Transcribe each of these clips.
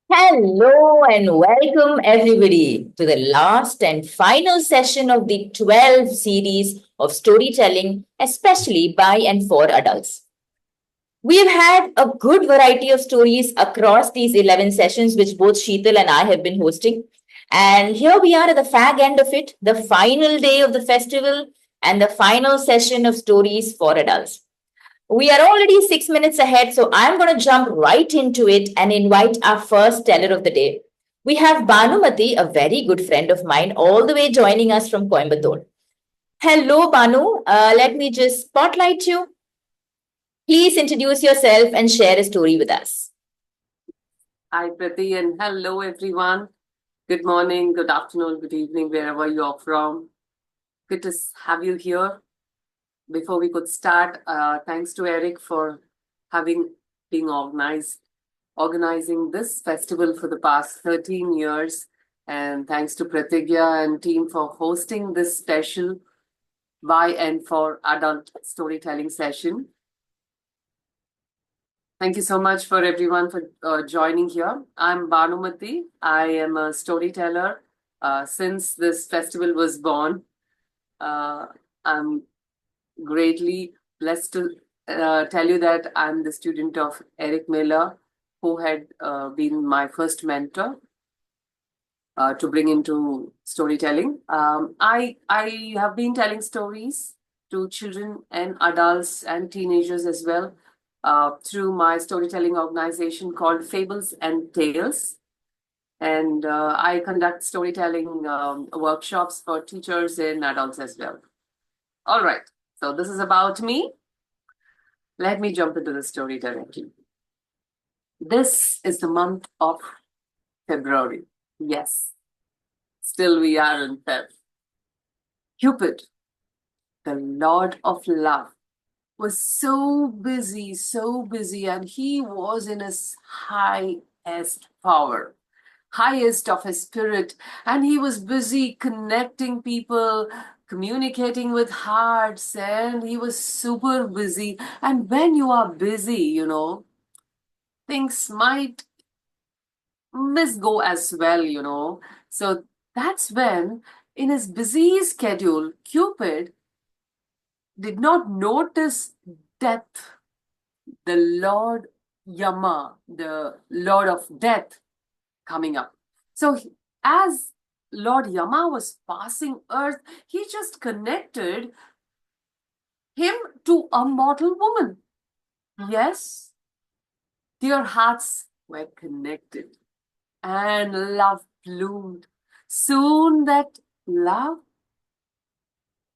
Hello and welcome everybody to the last and final session of the 12 series of storytelling, especially by and for adults. We've had a good variety of stories across these 11 sessions, which both Sheetal and I have been hosting. And here we are at the fag end of it, the final day of the festival and the final session of stories for adults. We are already 6 minutes ahead, so I'm going to jump right into it and invite our first teller of the day. We have Banumathy, a very good friend of mine, all the way joining us from Coimbatore. Hello, Banu. Let me just spotlight you. Please introduce yourself and share a story with us. Hi, Prati, and hello, everyone. Good morning, good afternoon, good evening, wherever you're from. Good to have you here. Before we could start, thanks to Eric for having been organizing this festival for the past 13 years. And thanks to Pretigaya and team for hosting this special by and for adult storytelling session. Thank you so much for everyone for joining here. I'm Banumathy. I am a storyteller since this festival was born. I'm greatly blessed to tell you that I'm the student of Eric Miller, who had been my first mentor to bring into storytelling. I have been telling stories to children and adults and teenagers as well through my storytelling organization called Fables and Tales. And I conduct storytelling workshops for teachers and adults as well. All right, so this is about me. Let me jump into the story directly. This is the month of February. Yes, still we are in Feb. Cupid, the Lord of Love, was so busy, and he was in his highest power, highest of his spirit, and he was busy connecting people, communicating with hearts, and he was super busy. And when you are busy, things might misgo as well. So that's when, in his busy schedule, Cupid did not notice death, the Lord Yama, the Lord of Death, coming up. So, as Lord Yama was passing Earth, he just connected him to a mortal woman. Yes, their hearts were connected and love bloomed. Soon, that love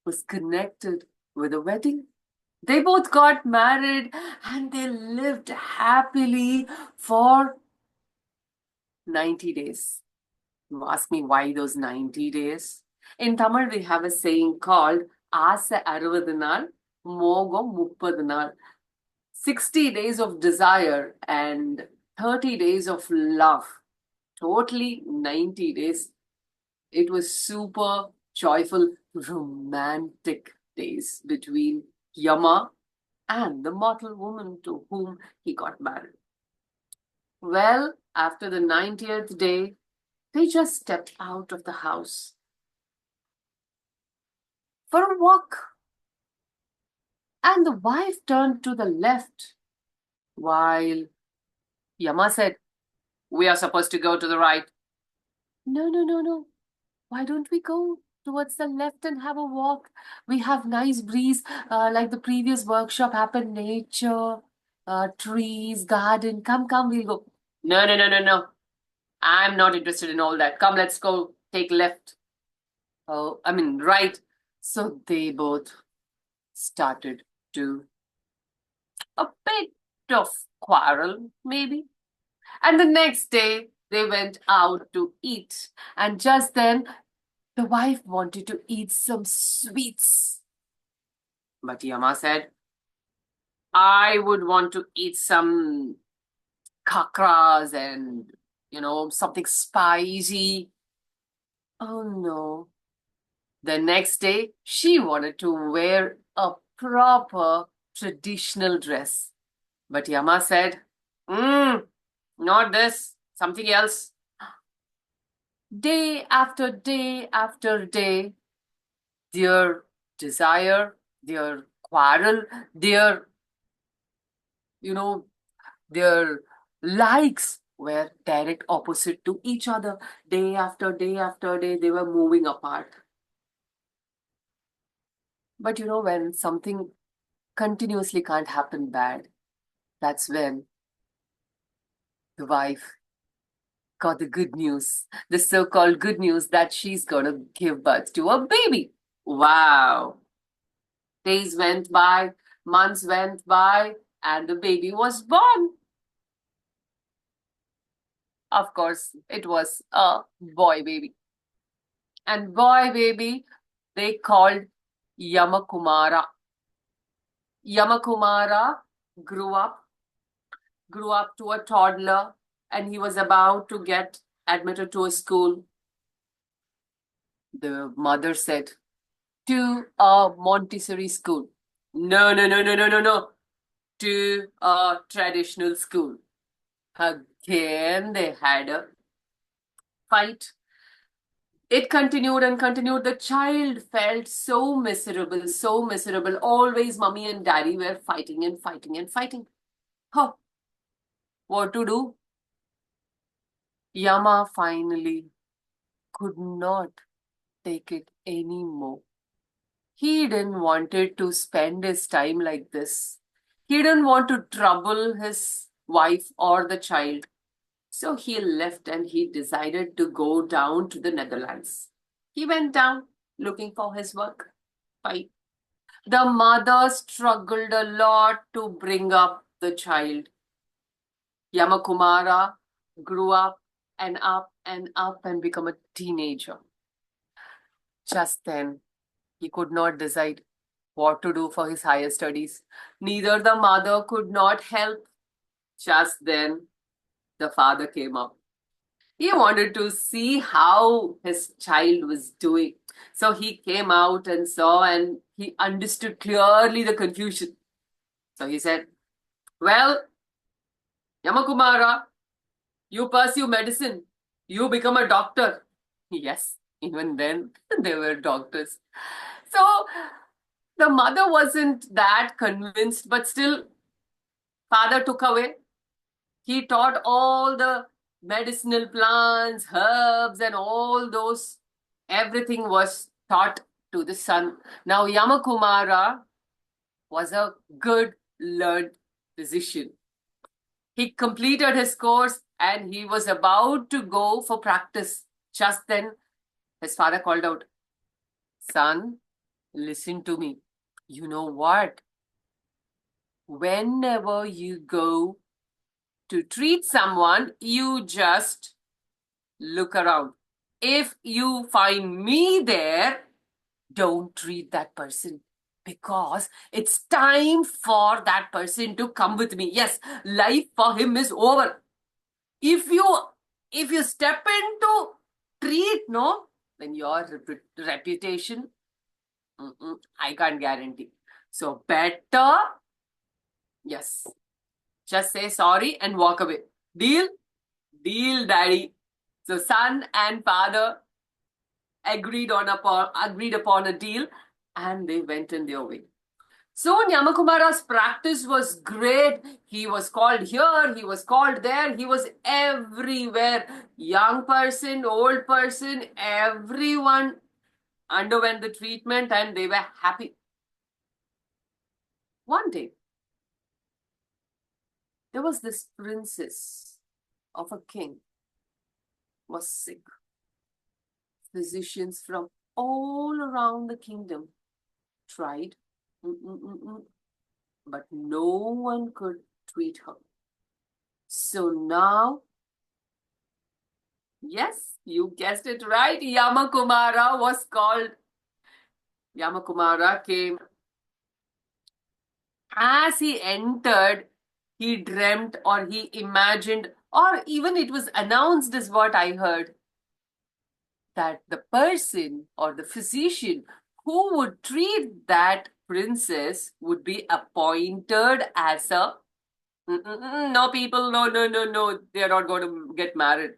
was connected with a wedding. They both got married and they lived happily for 90 days. You ask me why those 90 days? In Tamil, we have a saying called Asa 60 நாள், Mogam 30 நாள். 60 days of desire and 30 days of love. Totally 90 days. It was super joyful, romantic days between Yama and the mortal woman to whom he got married. Well, after the 90th day, they just stepped out of the house for a walk. And the wife turned to the left while Yama said, "We are supposed to go to the right." No, no, no, no. Why don't we go towards the left and have a walk? We have nice breeze, like the previous workshop happened, nature, trees, garden. Come, we'll go. No, no, no, no, no. I'm not interested in all that. Come, let's go take left. Oh, I mean, right. So they both started to a bit of quarrel, maybe. And the next day, they went out to eat. And just then, the wife wanted to eat some sweets. But Yama said, "I would want to eat some kakras and, something spicy." Oh no. The next day, she wanted to wear a proper traditional dress. But Yama said, not this. something else. Day after day after day, their desire, their quarrel, their, you know, their likes were direct opposite to each other. Day after day after day, they were moving apart. But when something continuously can't happen bad, that's when the wife got the good news, the so-called good news that she's gonna give birth to a baby. Wow. Days went by, months went by, and the baby was born. Of course, it was a boy baby. And boy baby, they called Yamakumara. Yamakumara grew up, grew up to a toddler, and he was about to get admitted to a school. The mother said, to a Montessori school. No, no, no, no, no, no, no. To a traditional school. Again, they had a fight. It continued and continued. The child felt so miserable, so miserable. Always mommy and daddy were fighting and fighting and fighting. Huh. What to do? Yama finally could not take it anymore. He didn't wanted to spend his time like this. He didn't want to trouble his wife or the child. So he left and he decided to go down to the Netherlands. He went down looking for his work. Fine. The mother struggled a lot to bring up the child. Yamakumara grew up and become a teenager. Just then, he could not decide what to do for his higher studies. Neither the mother could not help. Just then, the father came up. He wanted to see how his child was doing. So he came out and saw, and he understood clearly the confusion. So he said, well, Yamakumara, you pursue medicine. You become a doctor. Yes, even then, they were doctors. So the mother wasn't that convinced, but still, father took away. He taught all the medicinal plants, herbs, and all those. Everything was taught to the son. Now, Yamakumara was a good, learned physician. He completed his course and he was about to go for practice. Just then, his father called out, son, listen to me. You know what? Whenever you go to treat someone, you just look around. If you find me there, don't treat that person because it's time for that person to come with me. Yes, life for him is over. If you step into treat, no, then your reputation, I can't guarantee. So better, yes, just say sorry and walk away. Deal? Deal, daddy. So son and father agreed upon a deal and they went in their way. So Yamakumara's practice was great. He was called here, he was called there, he was everywhere. Young person, old person, everyone underwent the treatment and they were happy. One day, there was this princess of a king was sick. Physicians from all around the kingdom tried, but no one could treat her. So now, yes, you guessed it right, Yamakumara was called. Yamakumara came. As he entered, he dreamt or he imagined, or even it was announced, is what I heard, that the person or the physician who would treat that princess would be appointed as a No, people, no, no, no, no. They are not going to get married.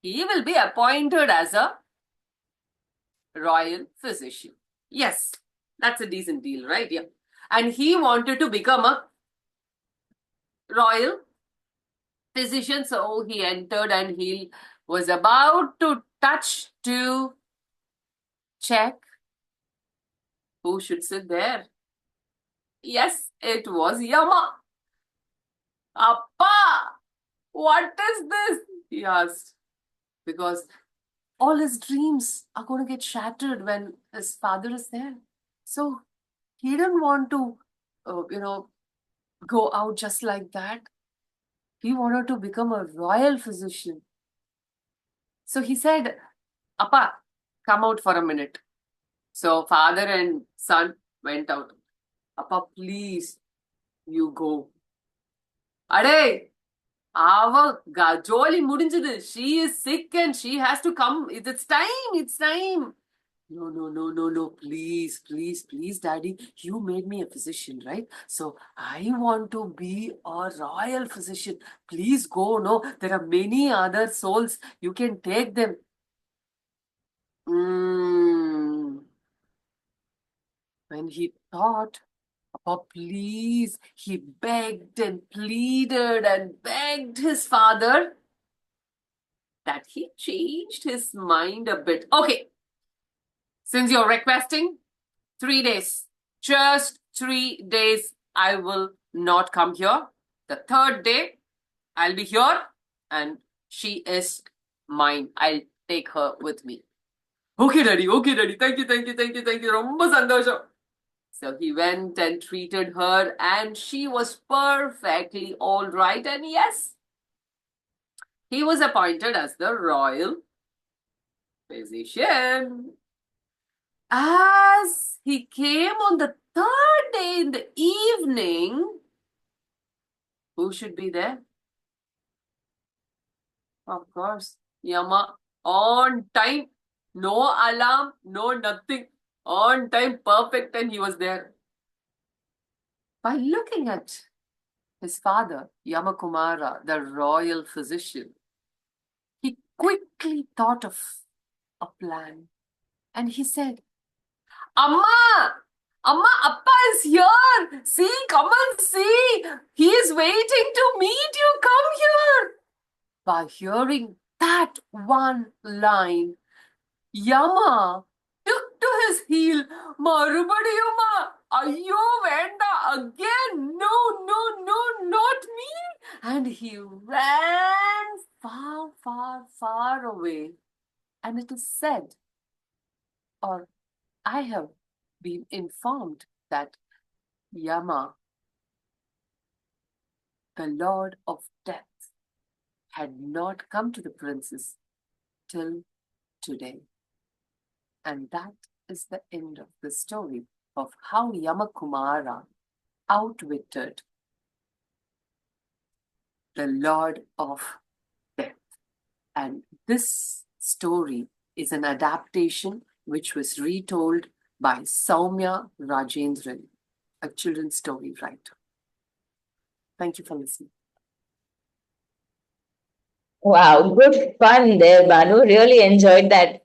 He will be appointed as a royal physician. Yes, that's a decent deal, right? Yeah. And he wanted to become a royal physician, so he entered and he was about to touch to check who should sit there. Yes, it was Yama. Appa, what is this? He asked. Because all his dreams are going to get shattered when his father is there. So he didn't want to, go out just like that. He wanted to become a royal physician. So he said, Appa, come out for a minute. So father and son went out. Appa, please, you go. Ade, jolly mudinjadu. She is sick and she has to come. It's time. It's time. No, no, no, no, no. Please, please, please, Daddy. You made me a physician, right? So I want to be a royal physician. Please go. No, there are many other souls. You can take them. When he thought, oh, please, he begged and pleaded and begged his father that he changed his mind a bit. Okay, since you're requesting, 3 days, just 3 days, I will not come here. The third day, I'll be here and she is mine. I'll take her with me. Okay, Daddy. Okay, Daddy. Thank you, thank you, thank you, thank you. Romba santhosham. So he went and treated her, and she was perfectly all right. And yes, he was appointed as the royal physician. As he came on the third day in the evening, who should be there? Of course, Yama, on time, no alarm, no nothing, on time, perfect, and he was there. By looking at his father, Yamakumara, the royal physician, he quickly thought of a plan and he said, Amma! Amma, Appa is here! See, come and see! He is waiting to meet you! Come here! By hearing that one line, Yama took to his heel. Marubadiyuma! Ayyo, Venda! Again! No, no, no, not me! And he ran far, far, far away. And it is said, or I have been informed, that Yama, the Lord of Death, had not come to the princess till today. And that is the end of the story of how Yamakumara outwitted the Lord of Death. And this story is an adaptation which was retold by Soumya Rajendran, a children's story writer. Thank you for listening. Wow, good fun there, Banu. Really enjoyed that.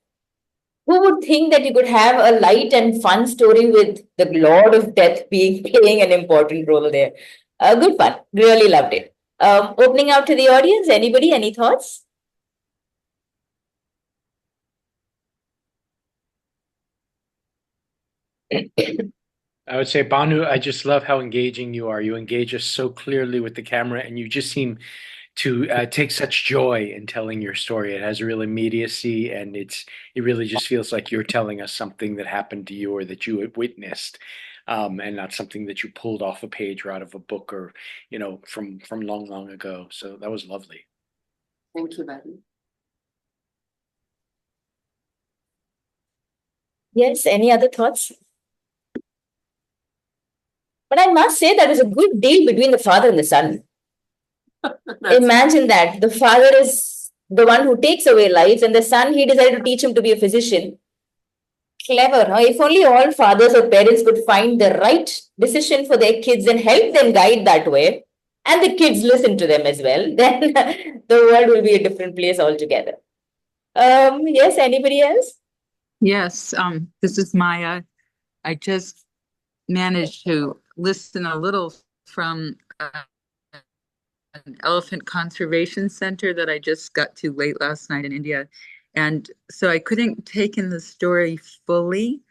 Who would think that you could have a light and fun story with the Lord of Death being playing an important role there? Good fun. Really loved it. Opening out to the audience, anybody, any thoughts? I would say, Banu, I just love how engaging you are. You engage us so clearly with the camera, and you just seem to take such joy in telling your story. It has a real immediacy, and it really just feels like you're telling us something that happened to you or that you had witnessed, and not something that you pulled off a page or out of a book or from long, long ago. So that was lovely. Thank you, Barry. Yes, any other thoughts? But I must say that was a good deal between the father and the son. Imagine that. The father is the one who takes away lives, and the son, he decided to teach him to be a physician. Clever, huh? If only all fathers or parents could find the right decision for their kids and help them guide that way. and the kids listen to them as well, then the world will be a different place altogether. Yes, anybody else? Yes, this is Maya. I just managed to listen a little from an elephant conservation center that I just got to late last night in India. And so I couldn't take in the story fully.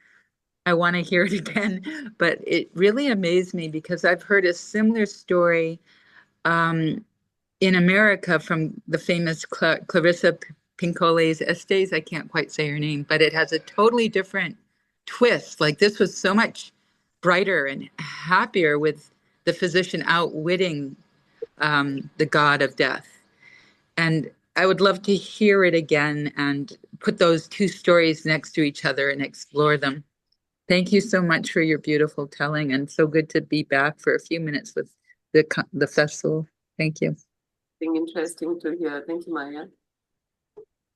I want to hear it again, but it really amazed me because I've heard a similar story in America from the famous Clarissa Pinkole's Estes. I can't quite say her name, but it has a totally different twist. Like this was so much brighter and happier with the physician outwitting the god of death. And I would love to hear it again and put those two stories next to each other and explore them. Thank you so much for your beautiful telling, and so good to be back for a few minutes with the festival. Thank you. Interesting to hear. Thank you, Maya.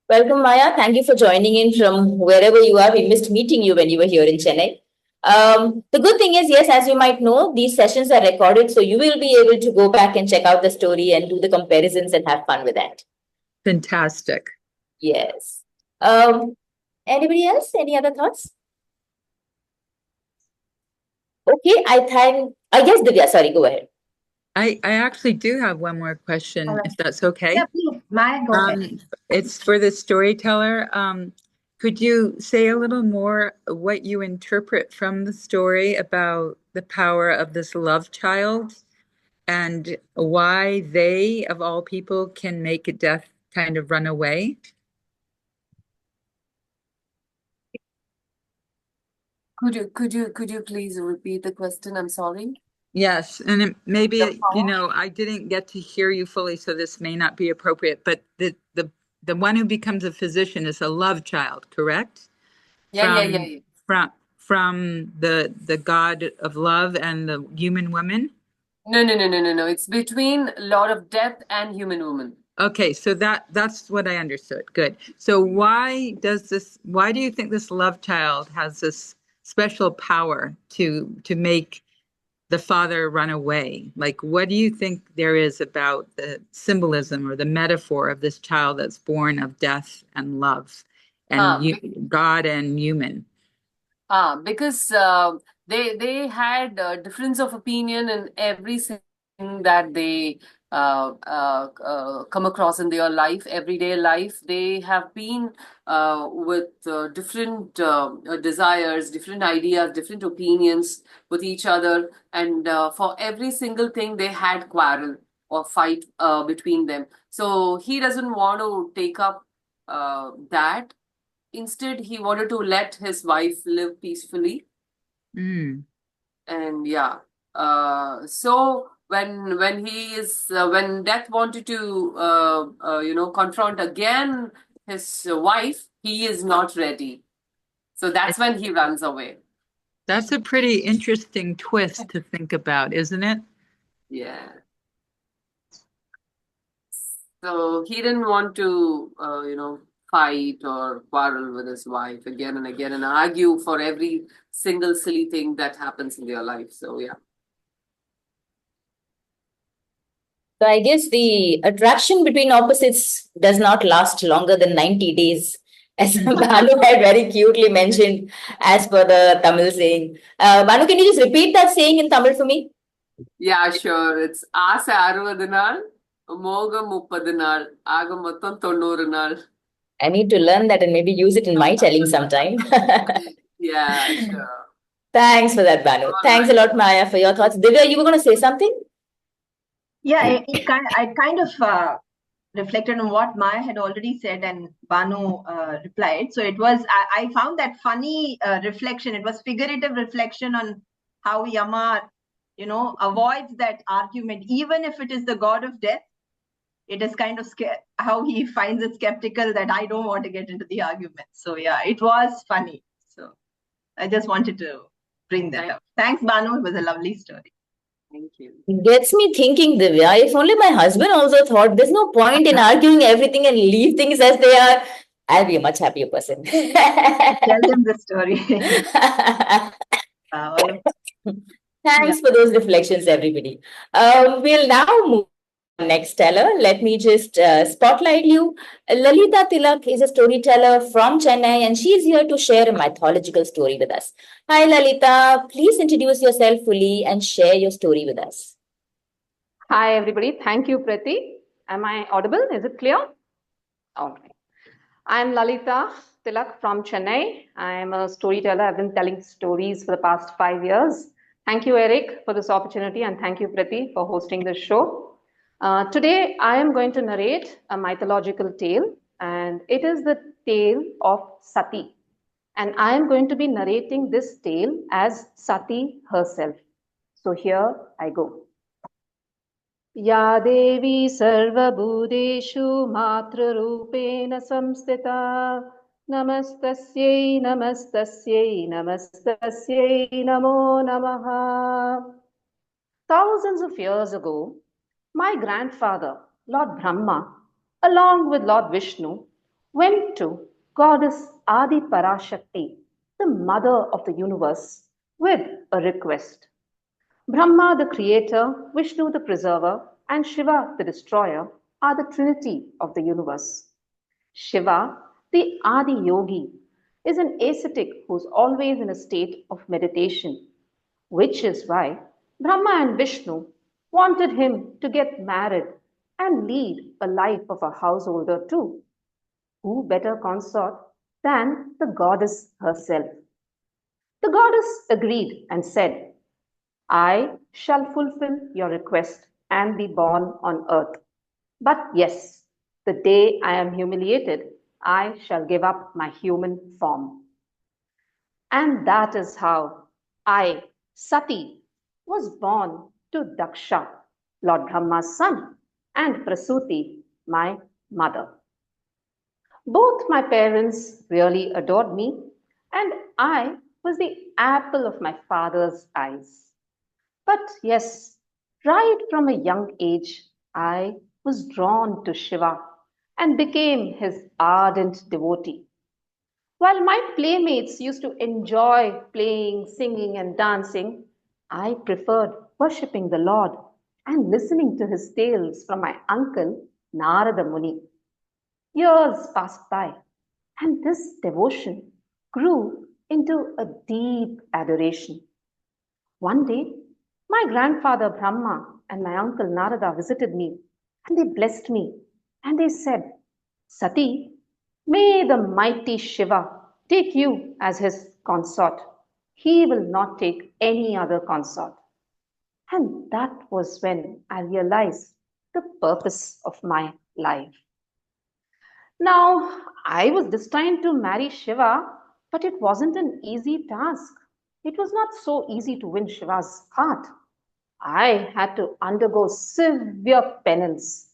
Welcome, Maya. Thank you for joining in from wherever you are. We missed meeting you when you were here in Chennai. The good thing is, yes, as you might know, these sessions are recorded, so you will be able to go back and check out the story and do the comparisons and have fun with that. Fantastic. Yes. Anybody else? Any other thoughts? Okay, I guess Divya, sorry, go ahead. I actually do have one more question, if that's okay. Yeah, please, Maya, go ahead. It's for the storyteller. Could you say a little more what you interpret from the story about the power of this love child and why they, of all people, can make a death kind of run away? Could you please repeat the question? I'm sorry. Yes, and maybe, I didn't get to hear you fully, so this may not be appropriate, but the one who becomes a physician is a love child, correct? Yeah. From the god of love and the human woman? No. It's between Lord of Death and human woman. Okay, so that's what I understood. Good. So why do you think this love child has this special power to make the father run away? Like, what do you think there is about the symbolism or the metaphor of this child that's born of death and love and God and human? Because they had a difference of opinion in everything that they come across in their life, everyday life. They have been with different desires, different ideas, different opinions with each other, and for every single thing they had quarrel or fight between them. So he doesn't want to take up that. Instead, he wanted to let his wife live peacefully. Mm. And yeah, so when Death wanted to confront again his wife, he is not ready. So that's when he runs away. That's a pretty interesting twist to think about, isn't it? Yeah. So he didn't want to fight or quarrel with his wife again and argue for every single silly thing that happens in their life. So yeah. So I guess the attraction between opposites does not last longer than 90 days, as Banu had very cutely mentioned, as per the Tamil saying. Banu, can you just repeat that saying in Tamil for me? Yeah, sure. It's ஆசை 60 நாள், மோகம் 30 நாள், ஆக மொத்தம் 90 நாள். I need to learn that and maybe use it in my telling sometime. Yeah, sure. Thanks for that, Banu. Thanks a lot, Maya, for your thoughts. Divya, you were going to say something? Yeah, I kind of reflected on what Maya had already said and Banu replied. So it was, I found that funny reflection. It was figurative reflection on how Yama, avoids that argument, even if it is the god of death. It is kind of how he finds it skeptical that I don't want to get into the argument. So yeah, it was funny. So I just wanted to bring that up. Thanks, Banu. It was a lovely story. Thank you. It gets me thinking, Divya, if only my husband also thought there's no point in arguing everything and leave things as they are, I'll be a much happier person. Tell them the story. Thanks for those reflections, everybody. We'll now move on to the next teller. Let me just spotlight you. Lalitha Thilak is a storyteller from Chennai, and she's here to share a mythological story with us. Hi, Lalita. Please introduce yourself fully and share your story with us. Hi, everybody. Thank you, Prati. Am I audible? Is it clear? All right. I'm Lalitha Thilak from Chennai. I'm a storyteller. I've been telling stories for the past 5 years. Thank you, Eric, for this opportunity, and thank you, Prati, for hosting this show. Today, I am going to narrate a mythological tale, and it is the tale of Sati. And I am going to be narrating this tale as Sati herself. So here I go. या देवी सर्वभूतेषु मातृरूपेण संस्थिता नमस्तस्यै नमस्तस्यै नमस्तस्यै नमो नमः. Thousands of years ago, my grandfather, Lord Brahma, along with Lord Vishnu, went to Goddess Adi Parashakti, the mother of the universe, with a request. Brahma, the creator, Vishnu, the preserver, and Shiva, the destroyer, are the trinity of the universe. Shiva, the Adi yogi, is an ascetic who's always in a state of meditation, which is why Brahma and Vishnu wanted him to get married and lead a life of a householder too. Who better consort than the goddess herself? The goddess agreed and said, I shall fulfill your request and be born on earth. But yes, the day I am humiliated, I shall give up my human form. And that is how I, Sati, was born to Daksha, Lord Brahma's son, and Prasuti, my mother. Both my parents really adored me, and I was the apple of my father's eyes. But yes, right from a young age, I was drawn to Shiva and became his ardent devotee. While my playmates used to enjoy playing, singing, and dancing, I preferred worshipping the Lord and listening to his tales from my uncle Narada Muni. Years passed by, and this devotion grew into a deep adoration. One day, my grandfather Brahma and my uncle Narada visited me, and they blessed me, and they said, Sati, may the mighty Shiva take you as his consort. He will not take any other consort. And that was when I realized the purpose of my life. Now, I was destined to marry Shiva, but it wasn't an easy task. It was not so easy to win Shiva's heart. I had to undergo severe penance.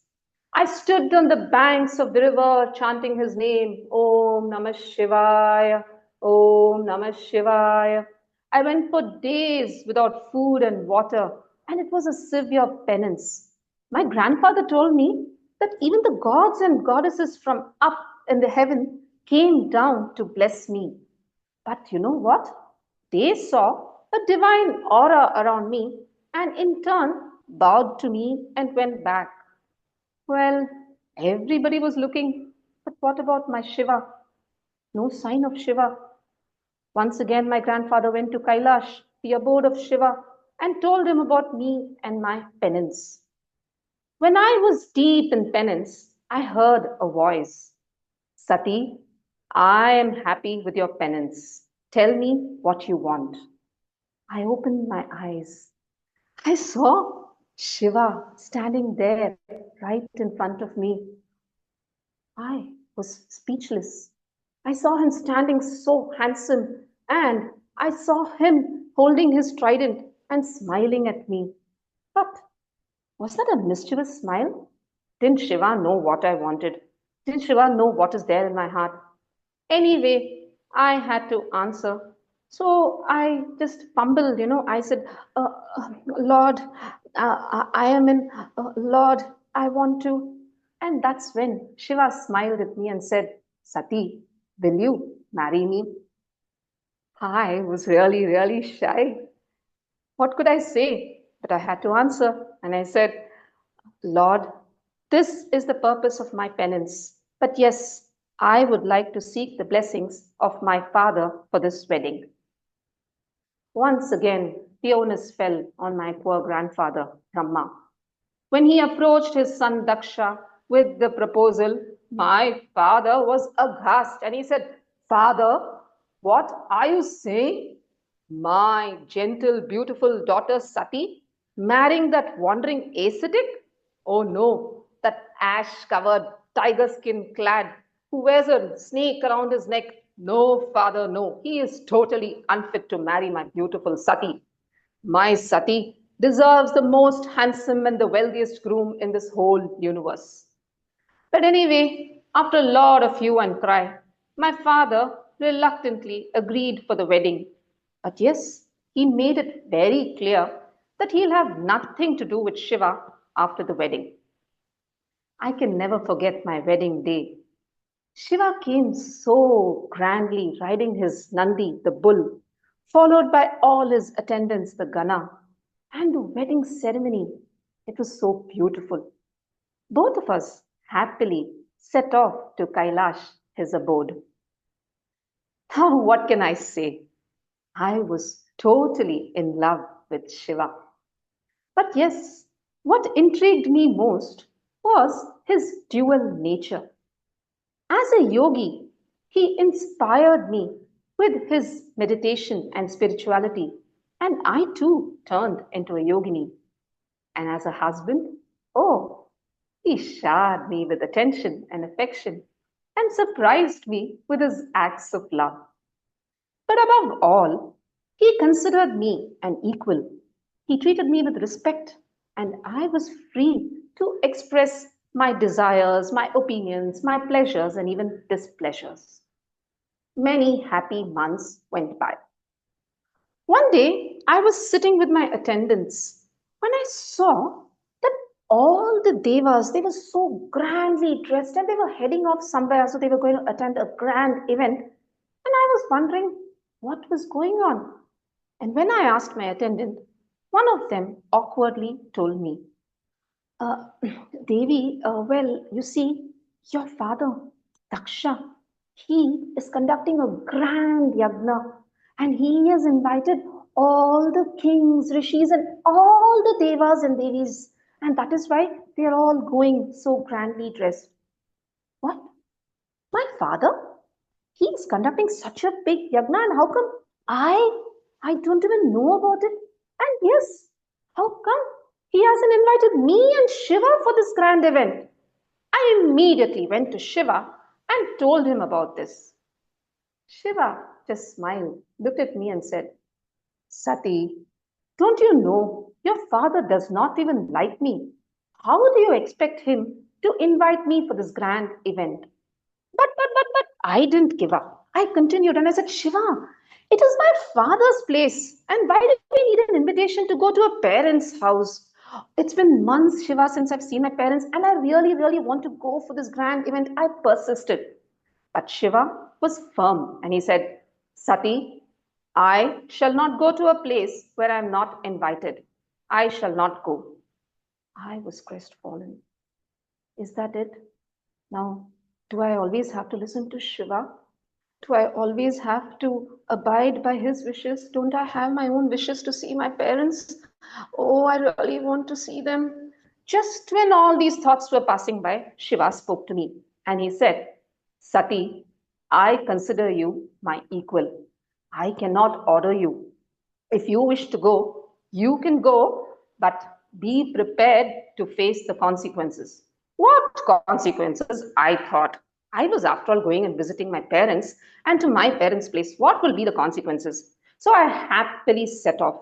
I stood on the banks of the river chanting his name, Om Namah Shivaya, Om Namah Shivaya. I went for days without food and water, and it was a severe penance. My grandfather told me that even the gods and goddesses from up in the heaven came down to bless me. But you know what? They saw a divine aura around me and in turn bowed to me and went back. Well, everybody was looking, but what about my Shiva? No sign of Shiva. Once again, my grandfather went to Kailash, the abode of Shiva, and told him about me and my penance. When I was deep in penance, I heard a voice. Sati, I am happy with your penance. Tell me what you want. I opened my eyes. I saw Shiva standing there right in front of me. I was speechless. I saw him standing so handsome, and I saw him holding his trident and smiling at me. But was that a mischievous smile? Didn't Shiva know what I wanted? Didn't Shiva know what is there in my heart? Anyway, I had to answer. So I just fumbled, I said, Lord, I am in, Lord, I want to. And that's when Shiva smiled at me and said, Sati, will you marry me? I was really, really shy. What could I say? But I had to answer, and I said, Lord, this is the purpose of my penance. But yes, I would like to seek the blessings of my father for this wedding. Once again, the onus fell on my poor grandfather, Brahma. When he approached his son Daksha with the proposal, my father was aghast and he said, Father, what are you saying? My gentle, beautiful daughter Sati marrying that wandering ascetic? Oh no, that ash covered, tiger skin clad, who wears a snake around his neck. No, father, no. He is totally unfit to marry my beautiful Sati. My Sati deserves the most handsome and the wealthiest groom in this whole universe. But anyway, after a lot of hue and cry, my father reluctantly agreed for the wedding. But yes, he made it very clear that he'll have nothing to do with Shiva after the wedding. I can never forget my wedding day. Shiva came so grandly riding his Nandi, the bull, followed by all his attendants, the Gana, and the wedding ceremony. It was so beautiful. Both of us happily set off to Kailash, his abode. Now, what can I say? I was totally in love with Shiva. But yes, what intrigued me most was his dual nature. As a yogi, he inspired me with his meditation and spirituality, and I too turned into a yogini. And as a husband, oh, he showered me with attention and affection and surprised me with his acts of love. But above all, he considered me an equal. He treated me with respect, and I was free to express my desires, my opinions, my pleasures, and even displeasures. Many happy months went by. One day, I was sitting with my attendants when I saw that all the devas, they were so grandly dressed and they were heading off somewhere, so they were going to attend a grand event. And I was wondering what was going on. And when I asked my attendant, one of them awkwardly told me, uh, Devi, well, you see, your father, Daksha, he is conducting a grand yagna and he has invited all the kings, rishis, and all the devas and devis. And that is why they are all going so grandly dressed. What? My father? He is conducting such a big yagna, and how come I don't even know about it? And yes, how come he hasn't invited me and Shiva for this grand event? I immediately went to Shiva and told him about this. Shiva just smiled, looked at me and said, Sati, don't you know your father does not even like me? How do you expect him to invite me for this grand event? But I didn't give up. I continued and I said, Shiva, it is my father's place. And why do we need an invitation to go to a parent's house? It's been months, Shiva, since I've seen my parents, and I really, really want to go for this grand event. I persisted. But Shiva was firm and he said, Sati, I shall not go to a place where I am not invited. I shall not go. I was crestfallen. Is that it? Now, do I always have to listen to Shiva? Do I always have to abide by his wishes? Don't I have my own wishes to see my parents? Oh, I really want to see them. Just when all these thoughts were passing by, Shiva spoke to me and he said, Sati, I consider you my equal. I cannot order you. If you wish to go, you can go, but be prepared to face the consequences. What consequences? I thought. I was, after all, going and visiting my parents, and to my parents' place, what will be the consequences? So I happily set off,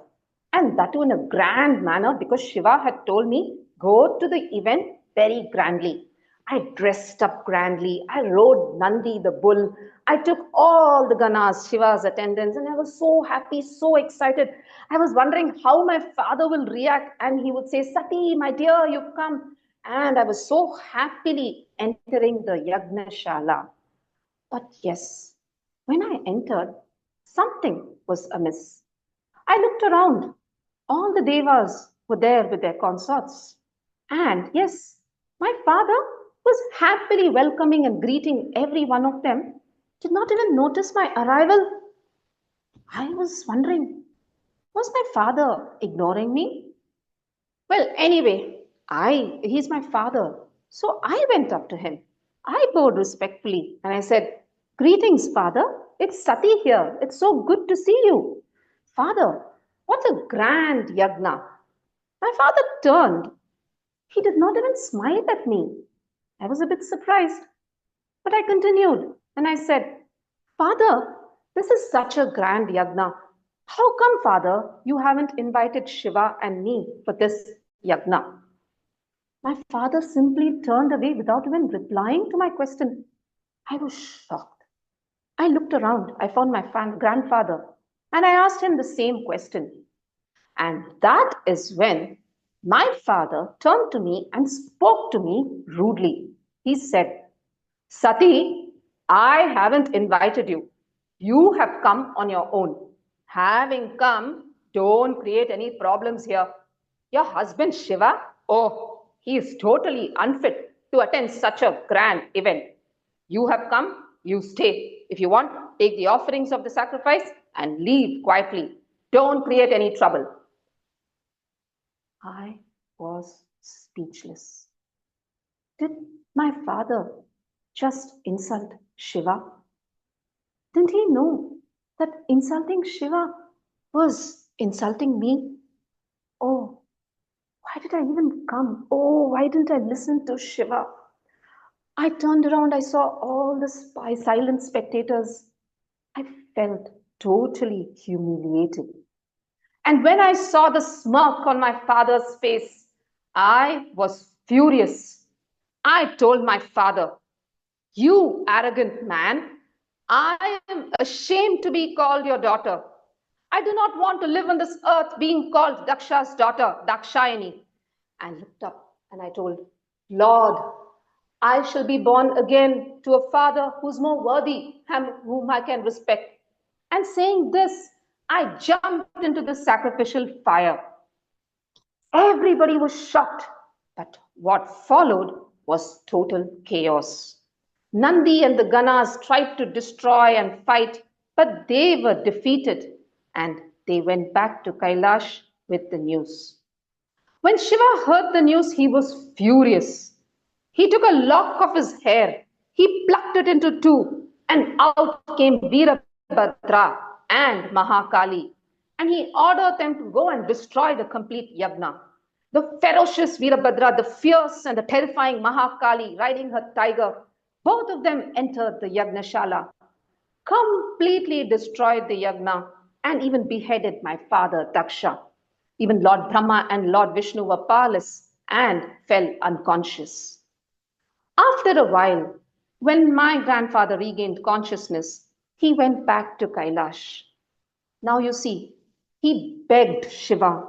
and that too in a grand manner because Shiva had told me, go to the event very grandly. I dressed up grandly. I rode Nandi the bull. I took all the Ganas, Shiva's attendants, and I was so happy, so excited. I was wondering how my father will react, and he would say, Sati, my dear, you've come. And I was so happily entering the Yagnashala. But yes, when I entered, something was amiss. I looked around. All the devas were there with their consorts. And yes, my father was happily welcoming and greeting every one of them, did not even notice my arrival. I was wondering, was my father ignoring me? Well, anyway, he's my father. So I went up to him. I bowed respectfully and I said, "Greetings, father. It's Sati here. It's so good to see you. Father, what a grand yagna." My father turned. He did not even smile at me. I was a bit surprised, but I continued and I said, "Father, this is such a grand yagna. How come, Father, you haven't invited Shiva and me for this yagna?" My father simply turned away without even replying to my question. I was shocked. I looked around. I found my grandfather and I asked him the same question. And that is when my father turned to me and spoke to me rudely. He said, "Sati, I haven't invited you. You have come on your own. Having come, don't create any problems here. Your husband Shiva, oh, he is totally unfit to attend such a grand event. You have come, you stay. If you want, take the offerings of the sacrifice and leave quietly. Don't create any trouble." I was speechless. Did my father just insult Shiva? Didn't he know that insulting Shiva was insulting me? Oh, why did I even come? Oh, why didn't I listen to Shiva? I turned around, I saw all the silent spectators. I felt totally humiliated. And when I saw the smirk on my father's face, I was furious. I told my father, "You arrogant man, I am ashamed to be called your daughter. I do not want to live on this earth being called Daksha's daughter, Dakshayani." I looked up and I told, "Lord, I shall be born again to a father who's more worthy and whom I can respect." And saying this, I jumped into the sacrificial fire. Everybody was shocked, but what followed was total chaos. Nandi and the Ganas tried to destroy and fight, but they were defeated and they went back to Kailash with the news. When Shiva heard the news, he was furious. He took a lock of his hair, he plucked it into two, and out came Veerabhadra and Mahakali. And he ordered them to go and destroy the complete yagna. The ferocious Veerabhadra, the fierce and the terrifying Mahakali riding her tiger, both of them entered the Yagnashala, completely destroyed the yagna, and even beheaded my father Daksha. Even Lord Brahma and Lord Vishnu were powerless and fell unconscious. After a while, when my grandfather regained consciousness, he went back to Kailash. Now you see, he begged Shiva.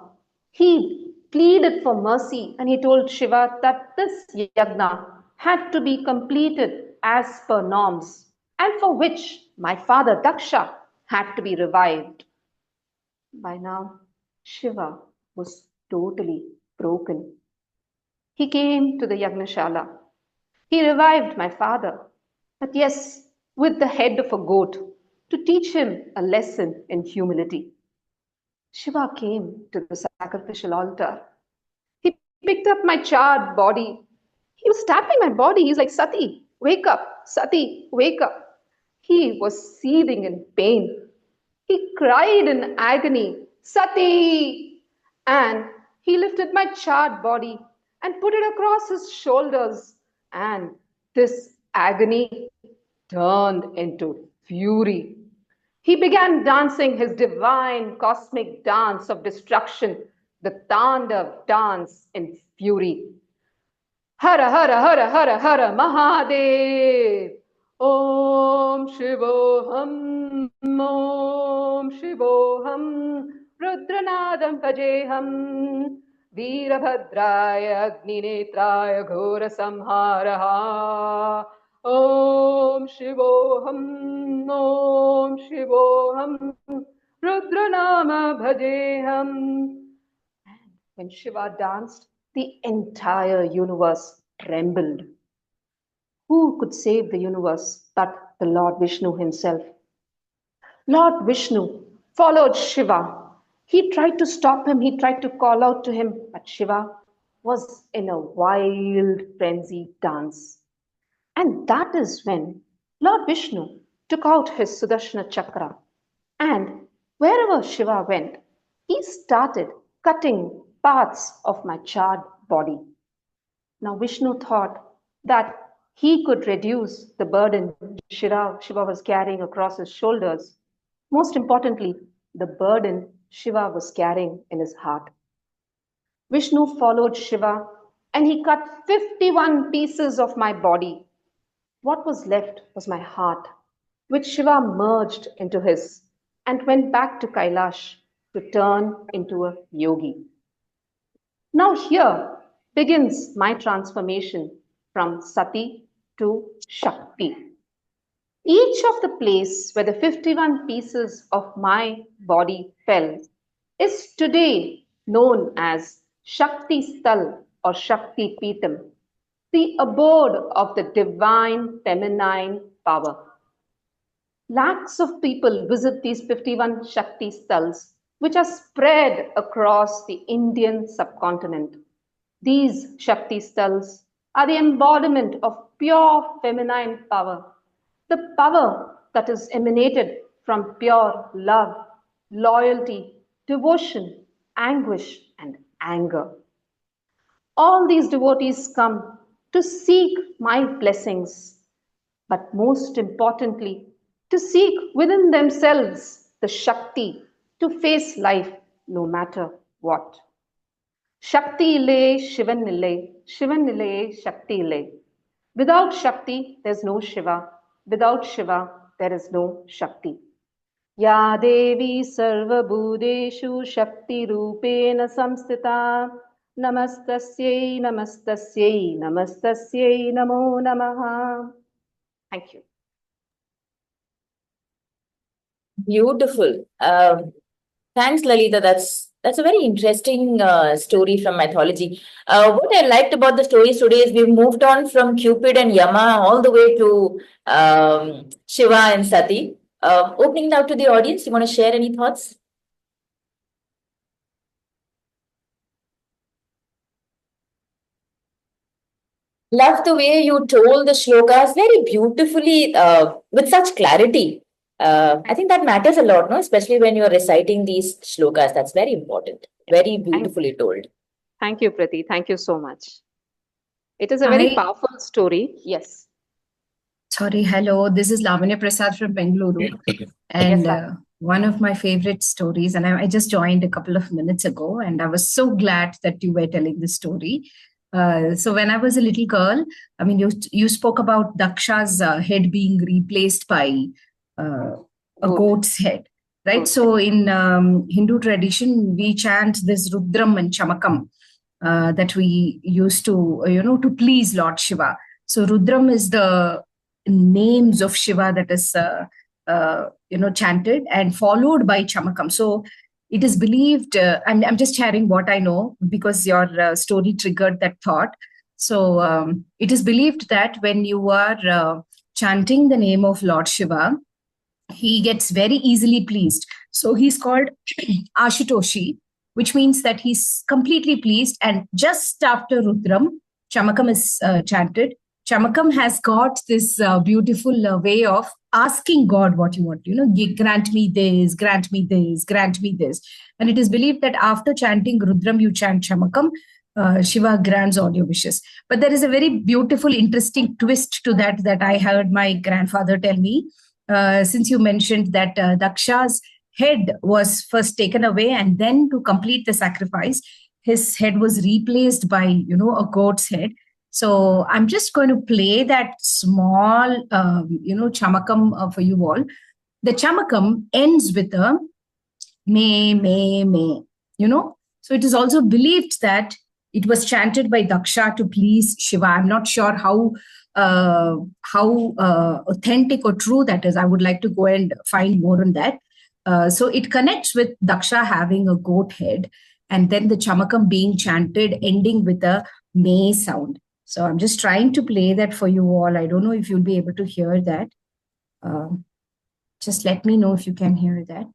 He pleaded for mercy and he told Shiva that this yagna had to be completed as per norms and for which my father Daksha had to be revived. By now, Shiva was totally broken. He came to the Yagnashala. He revived my father, but yes, with the head of a goat to teach him a lesson in humility. Shiva came to the sacrificial altar. He picked up my charred body. He was tapping my body. He's like, "Sati, wake up. Sati, wake up." He was seething in pain. He cried in agony, "Sati!" And he lifted my charred body and put it across his shoulders. And this agony turned into fury. He began dancing his divine cosmic dance of destruction, the Tandav dance in fury. Hara Hara Hara Hara Hara Mahadev. Om Shivoham, Om Shivoham, Rudranadam Bhajeham, Veerabhadraya Agninetraya Ghora Samharaha. Om Shivoham, Om Shivoham, Rudranama Bhajeham. When Shiva danced, the entire universe trembled. Who could save the universe but the Lord Vishnu himself? Lord Vishnu followed Shiva. He tried to stop him, he tried to call out to him, but Shiva was in a wild, frenzied dance. And that is when Lord Vishnu took out his Sudarshana Chakra, and wherever Shiva went, he started cutting parts of my charred body. Now Vishnu thought that he could reduce the burden Shiva was carrying across his shoulders. Most importantly, the burden Shiva was carrying in his heart. Vishnu followed Shiva and he cut 51 pieces of my body. What was left was my heart, which Shiva merged into his and went back to Kailash to turn into a yogi. Now here begins my transformation from Sati to Shakti. Each of the place where the 51 pieces of my body fell is today known as Shakti Sthal or Shakti Peetham, the abode of the divine feminine power. Lakhs of people visit these 51 Shakti Sthals, which are spread across the Indian subcontinent. These Shakti Sthals are the embodiment of pure feminine power, the power that is emanated from pure love, loyalty, devotion, anguish, and anger. All these devotees come to seek my blessings, but most importantly, to seek within themselves the Shakti to face life no matter what. Shakti ile, Shivan ile, Shivan ile, Shakti ile. Without Shakti, there's no Shiva. Without Shiva, there is no Shakti. Ya Devi Sarva Bhudeshu Shakti Rupena Samstita Namastasyai Namastasyai Namastasyai Namo Namaha. Thank you. Beautiful. Thanks, Lalita. That's a very interesting story from mythology. What I liked about the stories today is we've moved on from Cupid and Yama all the way to Shiva and Sati. Opening now to the audience, you want to share any thoughts? Love the way you told the shlokas very beautifully with such clarity. I think that matters a lot, no? Especially when you're reciting these shlokas. That's very important. Very beautifully told. Thank you, Prati. Thank you so much. It is a very powerful story. Yes. Sorry, hello. This is Lavanya Prasad from Bangalore. And Yes, one of my favorite stories, and I just joined a couple of minutes ago, and I was so glad that you were telling this story. So when I was a little girl, I mean, you spoke about Daksha's head being replaced by a goat's head, right? Goat So in Hindu tradition, we chant this Rudram and Chamakam that we used to, to please Lord Shiva. So Rudram is the names of Shiva that is, chanted and followed by Chamakam. So it is believed, I'm just sharing what I know because your story triggered that thought. So it is believed that when you are chanting the name of Lord Shiva, he gets very easily pleased. So he's called Ashutoshi, which means that he's completely pleased. And just after Rudram, Chamakam is chanted. Chamakam has got this beautiful way of asking God what you want, grant me this, grant me this, grant me this. And it is believed that after chanting Rudram, you chant Chamakam, Shiva grants all your wishes. But there is a very beautiful, interesting twist to that I heard my grandfather tell me. Since you mentioned that Daksha's head was first taken away and then to complete the sacrifice, his head was replaced by, a goat's head. So I'm just going to play that small, chamakam for you all. The chamakam ends with a me, So it is also believed that it was chanted by Daksha to please Shiva. I'm not sure how authentic or true that is. I would like to go and find more on that. So it connects with Daksha having a goat head. and then the chamakam being chanted, ending with a may sound. So I'm just trying to play that for you all. I don't know if you'll be able to hear that. Just let me know if you can hear that.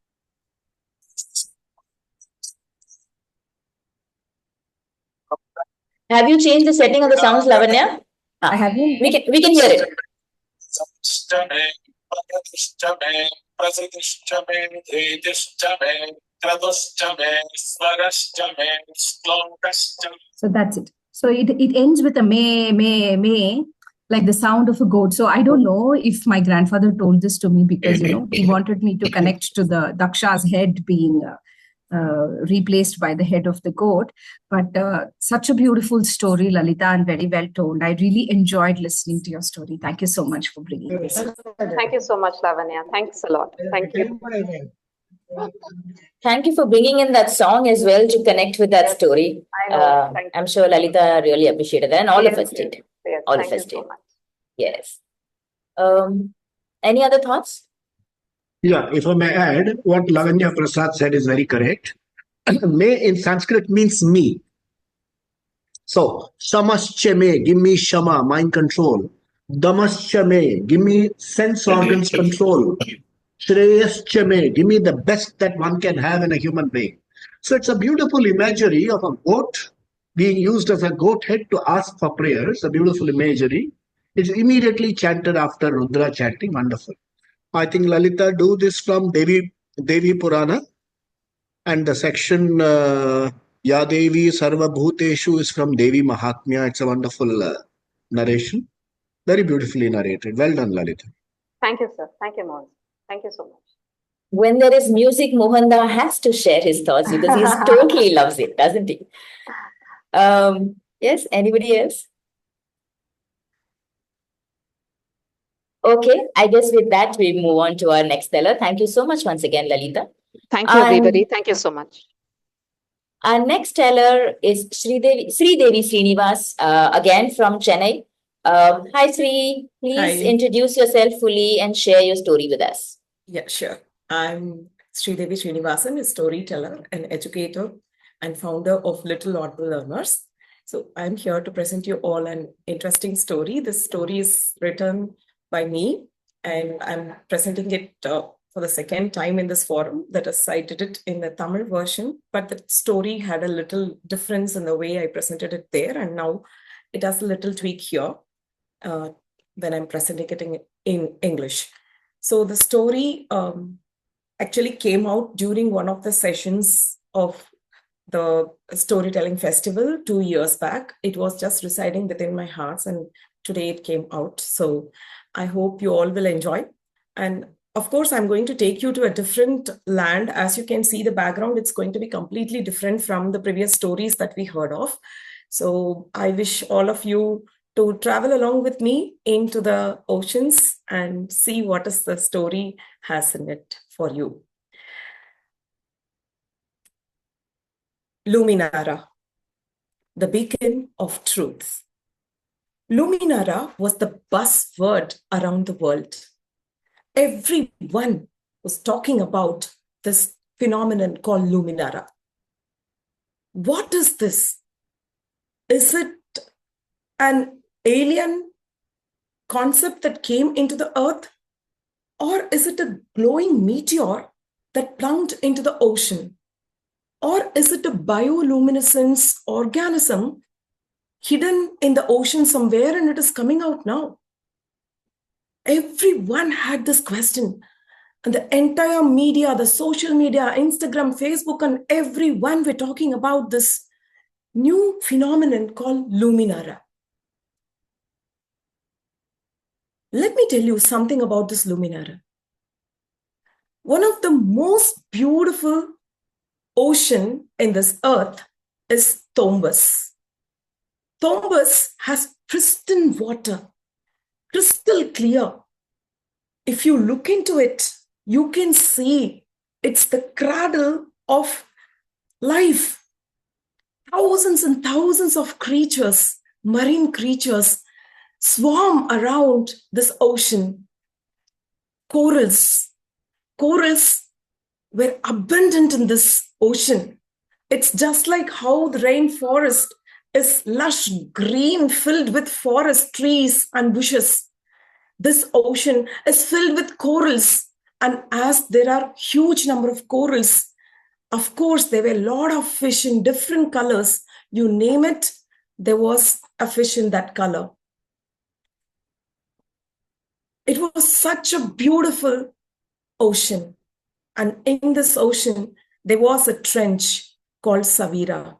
Have you changed the setting of the sounds, Lavanya? I haven't. We can hear it. So that's it. So it ends with a may, like the sound of a goat. So I don't know if my grandfather told this to me because, he wanted me to connect to the Daksha's head being replaced by the head of the goat. But such a beautiful story, Lalita, and very well told. I really enjoyed listening to your story. Thank you so much for bringing this. Thank you so much, Lavanya. Thanks a lot. Thank you. Thank you for bringing in that song as well to connect with that story. I know. I'm sure Lalita really appreciated that, and all of us did. Yes, All thank of us you so did. much. Yes. Any other thoughts? Yeah, if I may add, what Lavanya Prasad said is very correct. May in Sanskrit means me. So, Shamascha me, give me Shama, mind control. Damascha me, give me sense organs control. Shreyascha me, give me the best that one can have in a human being. So, it's a beautiful imagery of a goat being used as a goat head to ask for prayers, a beautiful imagery. It's immediately chanted after Rudra chanting, wonderful. I think Lalita do this from Devi Purana, and the section Ya Devi Sarva Bhuteshu is from Devi Mahatmya. It's a wonderful narration, very beautifully narrated. Well done, Lalita. Thank you, sir. Thank you, Mohan. Thank you so much. When there is music, Mohanda has to share his thoughts because he totally loves it, doesn't he? Yes, anybody else? Okay, I guess with that, we move on to our next teller. Thank you so much once again, Lalita. Thank you, everybody. Thank you so much. Our next teller is Sridevi Srinivasan, again from Chennai. Hi, Sri. Please introduce yourself fully and share your story with us. Yeah, sure. I'm Sridevi Srinivasan, a storyteller, an educator, and founder of Little Audible Learners. So I'm here to present you all an interesting story. This story is written by me, and I'm presenting it for the second time in this forum. That is, I did it in the Tamil version, but the story had a little difference in the way I presented it there, and now it has a little tweak here when I'm presenting it in English. So the story actually came out during one of the sessions of the storytelling festival 2 years back. It was just residing within my heart, and today it came out. So I hope you all will enjoy. And of course, I'm going to take you to a different land. As you can see, the background, it's going to be completely different from the previous stories that we heard of. So I wish all of you to travel along with me into the oceans and see what is the story has in it for you. Luminara, the beacon of truth. Luminara was the buzzword around the world. Everyone was talking about this phenomenon called Luminara. What is this? Is it an alien concept that came into the earth? Or is it a glowing meteor that plunged into the ocean? Or is it a bioluminescence organism hidden in the ocean somewhere and it is coming out now? Everyone had this question. And the entire media, the social media, Instagram, Facebook, and everyone were talking about this new phenomenon called Luminara. Let me tell you something about this Luminara. One of the most beautiful ocean in this earth is Tombas. Tombas has pristine water, crystal clear. If you look into it, you can see it's the cradle of life. Thousands and thousands of creatures, marine creatures, swarm around this ocean. Corals were abundant in this ocean. It's just like how the rainforest is lush green, filled with forest, trees, and bushes. This ocean is filled with corals. And as there are huge number of corals, of course, there were a lot of fish in different colors. You name it, there was a fish in that color. It was such a beautiful ocean. And in this ocean, there was a trench called Savira.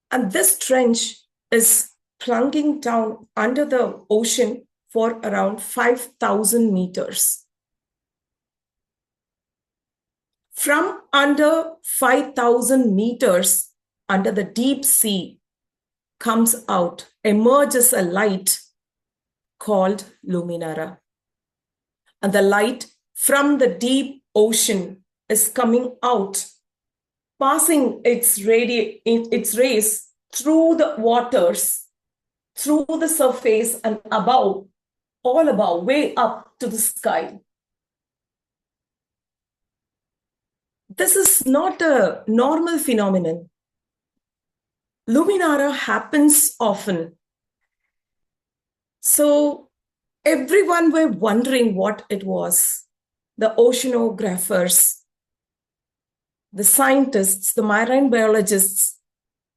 And this trench is plunging down under the ocean for around 5,000 meters. From under 5,000 meters under the deep sea comes out, emerges a light called Luminara. And the light from the deep ocean is coming out, passing its rays through the waters, through the surface and above, all above, way up to the sky. This is not a normal phenomenon. Luminara happens often. So everyone were wondering what it was. The oceanographers, the scientists, the marine biologists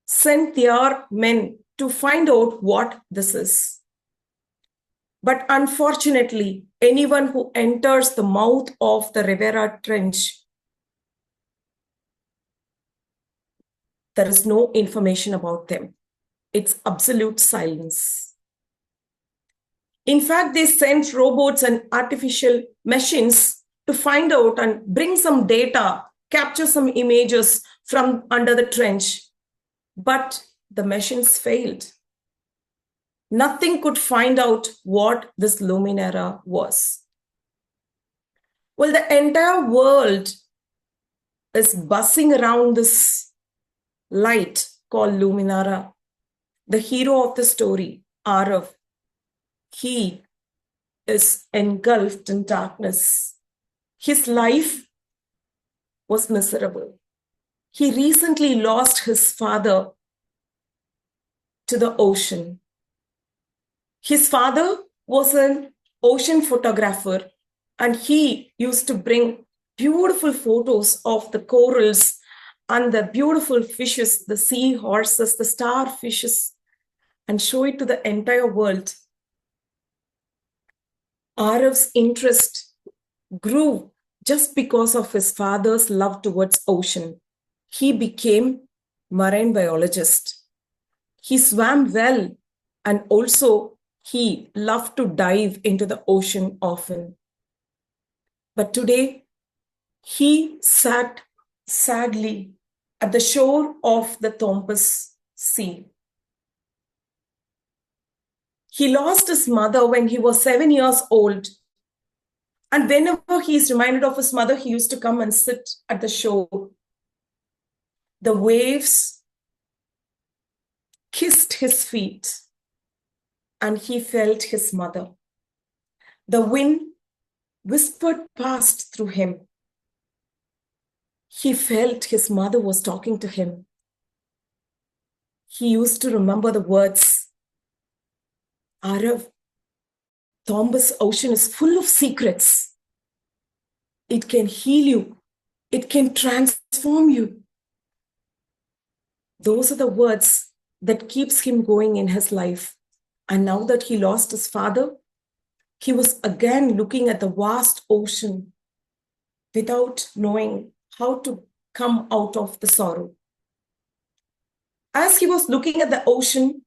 sent their men to find out what this is. But unfortunately, anyone who enters the mouth of the Rivera Trench, there is no information about them. It's absolute silence. In fact, they sent robots and artificial machines to find out and bring some data, capture some images from under the trench. But the machines failed. Nothing could find out what this Luminara was. Well, the entire world is buzzing around this light called Luminara. The hero of the story, Arav, he is engulfed in darkness. His life was miserable. He recently lost his father to the ocean. His father was an ocean photographer, and he used to bring beautiful photos of the corals and the beautiful fishes, the seahorses, the starfishes, and show it to the entire world. Arav's interest grew just because of his father's love towards ocean. He became marine biologist. He swam well, and also he loved to dive into the ocean often. But today, he sat sadly at the shore of the Tombas Sea. He lost his mother when he was 7 years old. And whenever he is reminded of his mother, he used to come and sit at the shore. The waves kissed his feet, and he felt his mother. The wind whispered past through him. He felt his mother was talking to him. He used to remember the words, Arav, Tombas Ocean is full of secrets. It can heal you. It can transform you. Those are the words that keeps him going in his life. And now that he lost his father, he was again looking at the vast ocean without knowing how to come out of the sorrow. As he was looking at the ocean,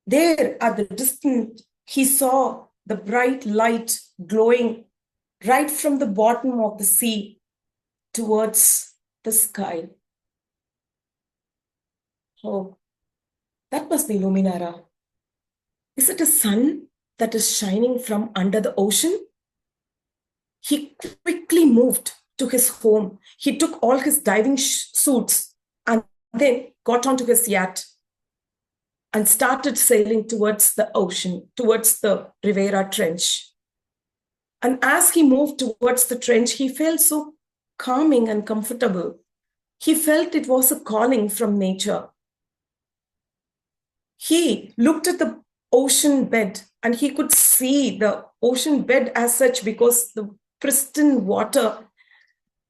there at the distance, he saw the bright light glowing right from the bottom of the sea towards the sky. Oh, that must be Luminara. Is it a sun that is shining from under the ocean? He quickly moved to his home. He took all his diving suits and then got onto his yacht and started sailing towards the ocean, towards the Rivera Trench. And as he moved towards the trench, he felt so calming and comfortable. He felt it was a calling from nature. He looked at the ocean bed and he could see the ocean bed as such because the pristine water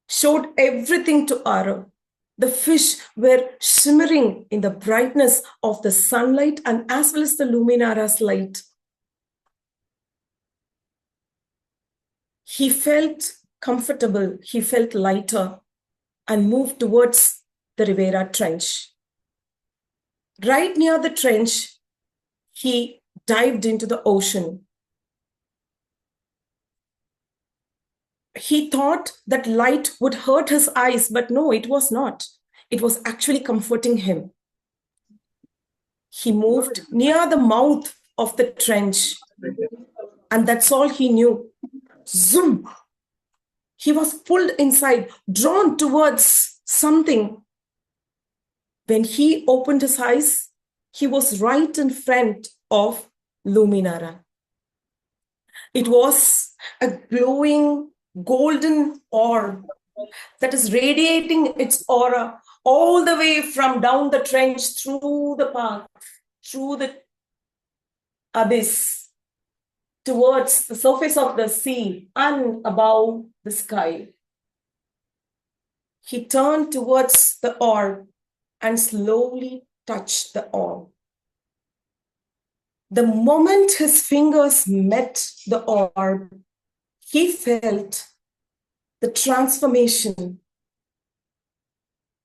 showed everything to Arav. The fish were shimmering in the brightness of the sunlight and as well as the luminara's light. He felt comfortable, he felt lighter and moved towards the Rivera Trench. Right near the trench, he dived into the ocean. He thought that light would hurt his eyes, but no, it was not. It was actually comforting him. He moved near the mouth of the trench, and that's all he knew. Zoom! He was pulled inside, drawn towards something. When he opened his eyes, he was right in front of Luminara. It was a glowing golden orb that is radiating its aura all the way from down the trench, through the path, through the abyss, towards the surface of the sea and above the sky. He turned towards the orb and slowly touched the orb. The moment his fingers met the orb, he felt the transformation.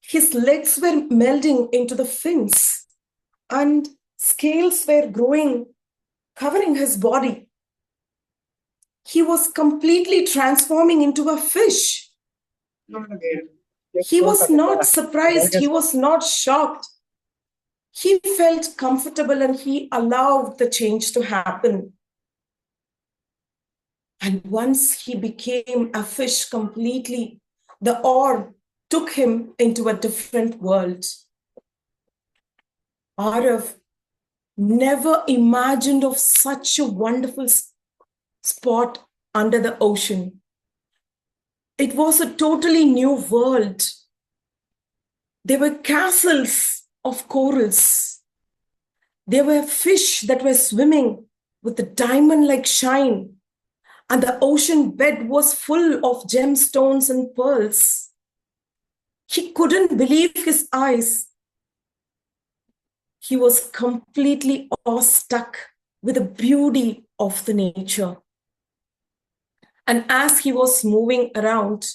His legs were melding into the fins and scales were growing, covering his body. He was completely transforming into a fish. He was not surprised. He was not shocked. He felt comfortable and he allowed the change to happen. And once he became a fish completely, the orb took him into a different world. Arav never imagined of such a wonderful spot under the ocean. It was a totally new world. There were castles of corals. There were fish that were swimming with a diamond-like shine. And the ocean bed was full of gemstones and pearls. He couldn't believe his eyes. He was completely awestruck with the beauty of the nature. And as he was moving around,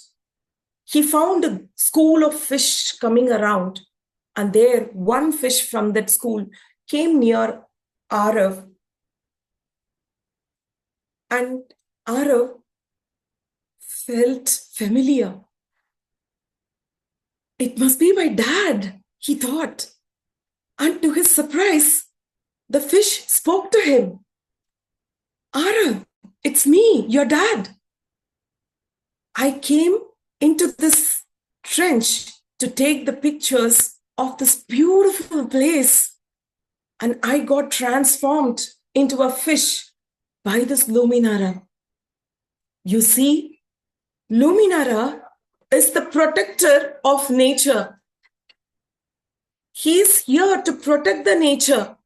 he found a school of fish coming around. And there, one fish from that school came near Arav. And Arav felt familiar. It must be my dad, he thought. And to his surprise, the fish spoke to him. Arav, it's me, your dad. I came into this trench to take the pictures of this beautiful place. And I got transformed into a fish by this Luminara. You see, Luminara is the protector of nature. He's here to protect the nature.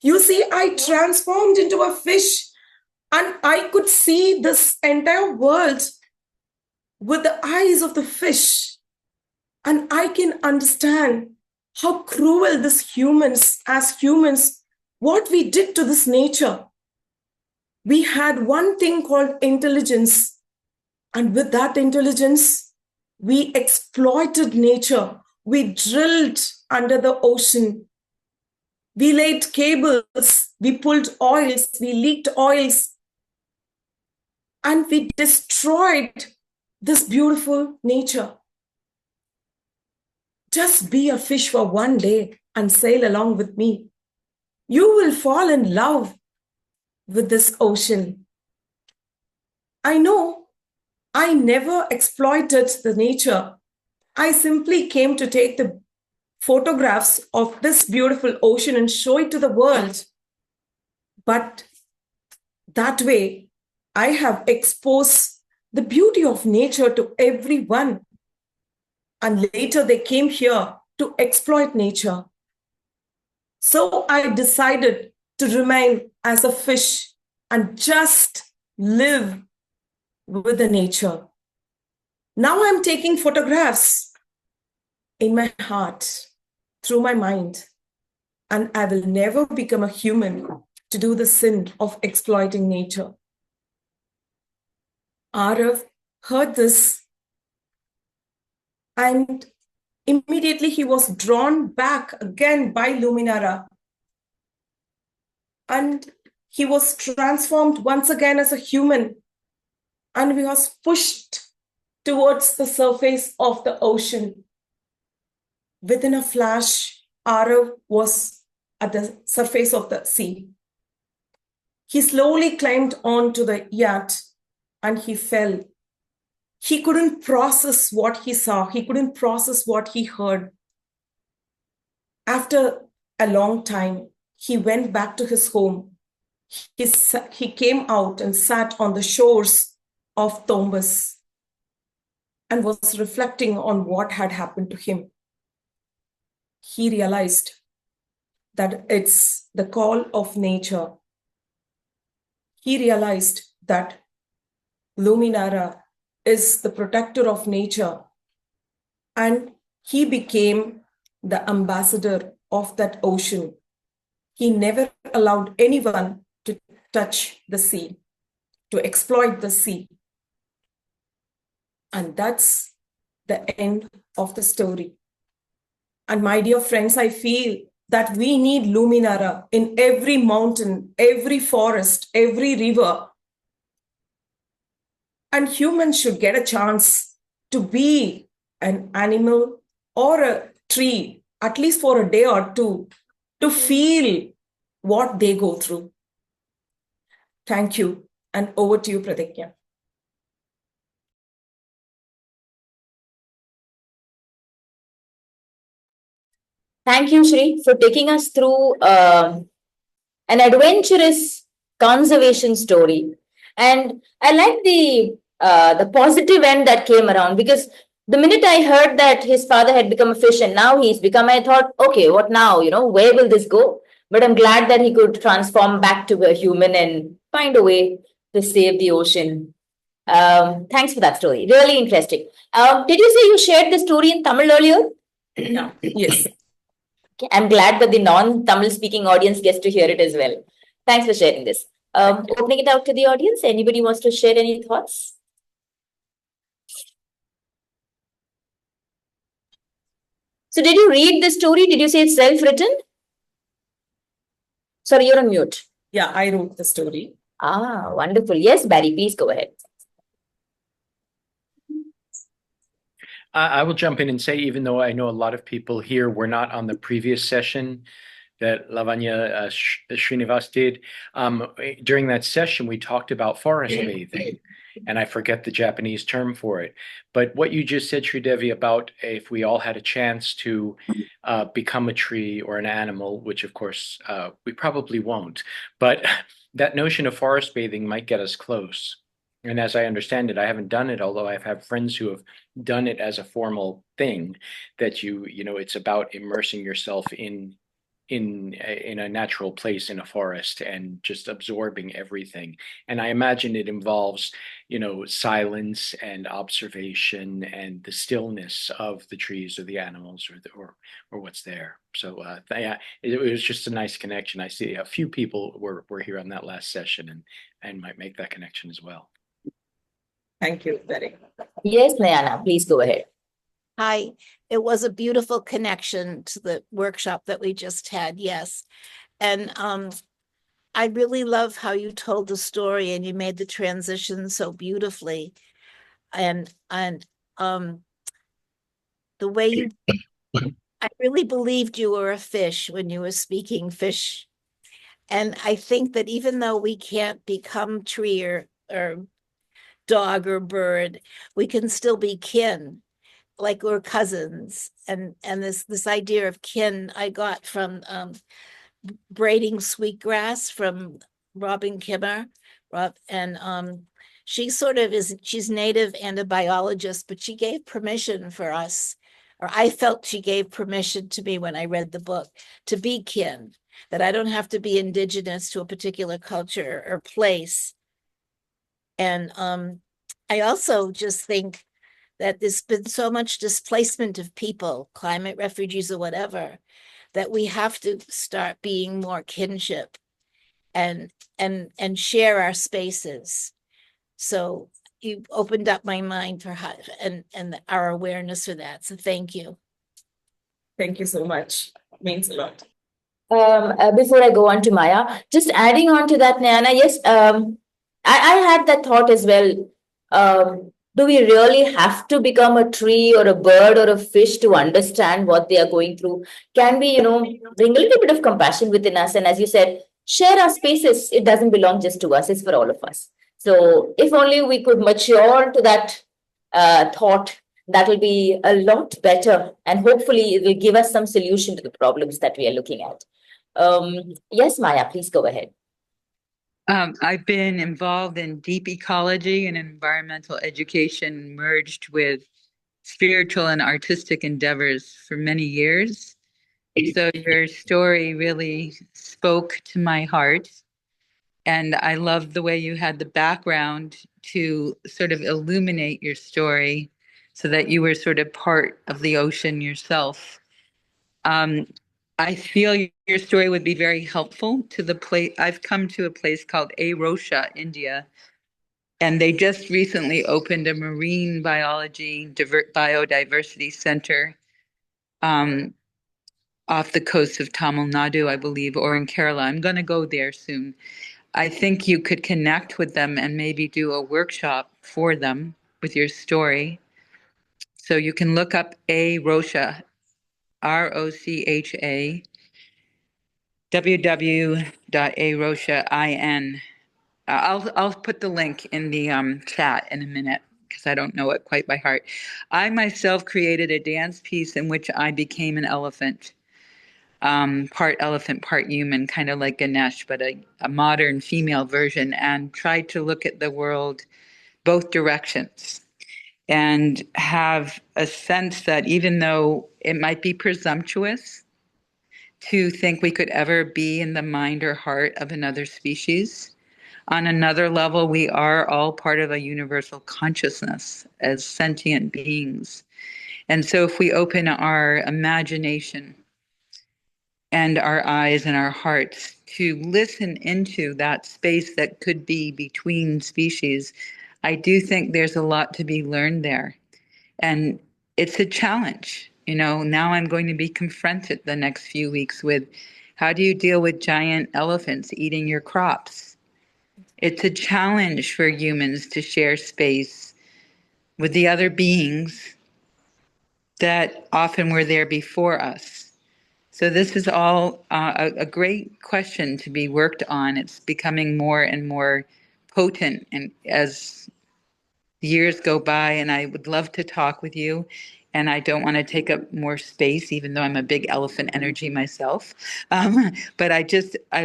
You see, I transformed into a fish and I could see this entire world with the eyes of the fish. And I can understand how cruel this humans, what we did to this nature. We had one thing called intelligence. And with that intelligence, we exploited nature. We drilled under the ocean. We laid cables. We pulled oils. We leaked oils. And we destroyed this beautiful nature. Just be a fish for one day and sail along with me. You will fall in love with this ocean. I know I never exploited the nature. I simply came to take the photographs of this beautiful ocean and show it to the world. But that way, I have exposed the beauty of nature to everyone. And later they came here to exploit nature. So I decided to remain as a fish and just live with the nature. Now I'm taking photographs in my heart, through my mind, and I will never become a human to do the sin of exploiting nature. Arav heard this, and immediately he was drawn back again by Luminara, and he was transformed once again as a human, and he was pushed towards the surface of the ocean. Within a flash, Arav was at the surface of the sea. He slowly climbed onto the yacht and he fell. He couldn't process what he saw. He couldn't process what he heard. After a long time, he went back to his home. He came out and sat on the shores of Tombas and was reflecting on what had happened to him. He realized that it's the call of nature. He realized that Luminara is the protector of nature, and he became the ambassador of that ocean. He never allowed anyone to touch the sea, to exploit the sea. And that's the end of the story. And my dear friends, I feel that we need Luminara in every mountain, every forest, every river. And humans should get a chance to be an animal or a tree, at least for a day or two, to feel what they go through. Thank you. And over to you, Pratigya. Thank you, Shri, for taking us through an adventurous conservation story. And I like the positive end that came around, because the minute I heard that his father had become a fish and now he's become, I thought, okay, what now? Where will this go? But I'm glad that he could transform back to a human and find a way to save the ocean. Thanks for that story. Really interesting. Did you say you shared the story in Tamil earlier? Yeah. Yes. Okay. I'm glad that the non-Tamil speaking audience gets to hear it as well. Thanks for sharing this. Opening it out to the audience. Anybody wants to share any thoughts? So did you read the story? Did you say it's self-written? Sorry, you're on mute. Yeah, I wrote the story. Ah, wonderful. Yes, Barry, please go ahead. I will jump in and say, even though I know a lot of people here were not on the previous session that Lavanya Srinivas did, during that session, we talked about forest bathing, and I forget the Japanese term for it. But what you just said, Sridevi, about if we all had a chance to become a tree or an animal, which of course we probably won't, but that notion of forest bathing might get us close. And as I understand it, I haven't done it, although I've had friends who have done it as a formal thing, that it's about immersing yourself in a natural place in a forest and just absorbing everything. And I imagine it involves, silence and observation and the stillness of the trees or the animals or what's there. So yeah, it was just a nice connection. I see a few people were here on that last session and might make that connection as well. Thank you, Derek. Yes, Nayana, please go ahead. Hi, it was a beautiful connection to the workshop that we just had, yes. And I really love how you told the story and you made the transition so beautifully. And the way you, I really believed you were a fish when you were speaking fish. And I think that even though we can't become tree or dog or bird, we can still be kin, like we're cousins. And this idea of kin I got from braiding sweetgrass from Robin Kimmer. And she sort of she's native and a biologist, but she gave permission for us or I felt she gave permission to me when I read the book to be kin, that I don't have to be indigenous to a particular culture or place. And I also just think that there's been so much displacement of people, climate refugees or whatever, that we have to start being more kinship and share our spaces. So you opened up my mind for how and our awareness for that. So thank you. Thank you so much. Means a lot. Before I go on to Maya, just adding on to that, Nayana, yes, I had that thought as well. Do we really have to become a tree or a bird or a fish to understand what they are going through? Can we, bring a little bit of compassion within us? And as you said, share our spaces. It doesn't belong just to us, it's for all of us. So if only we could mature to that thought, that will be a lot better. And hopefully it will give us some solution to the problems that we are looking at. Yes, Maya, please go ahead. I've been involved in deep ecology and environmental education merged with spiritual and artistic endeavors for many years. So your story really spoke to my heart. And I love the way you had the background to sort of illuminate your story so that you were sort of part of the ocean yourself. I feel your story would be very helpful to the place. I've come to a place called Arosha, India, and they just recently opened a marine biology biodiversity center off the coast of Tamil Nadu, I believe, or in Kerala. I'm going to go there soon. I think you could connect with them and maybe do a workshop for them with your story. So you can look up Arosha, ROCHA, www.arosha.in. I'll put the link in the chat in a minute because I don't know it quite by heart. I myself created a dance piece in which I became an elephant, part elephant, part human, kind of like Ganesh, but a modern female version, and tried to look at the world both directions and have a sense that even though it might be presumptuous to think we could ever be in the mind or heart of another species, on another level, we are all part of a universal consciousness as sentient beings. And so if we open our imagination and our eyes and our hearts to listen into that space that could be between species, I do think there's a lot to be learned there. And it's a challenge. Now I'm going to be confronted the next few weeks with how do you deal with giant elephants eating your crops? It's a challenge for humans to share space with the other beings that often were there before us. So this is all a great question to be worked on. It's becoming more and more potent and as years go by, and I would love to talk with you. And I don't want to take up more space, even though I'm a big elephant energy myself. But I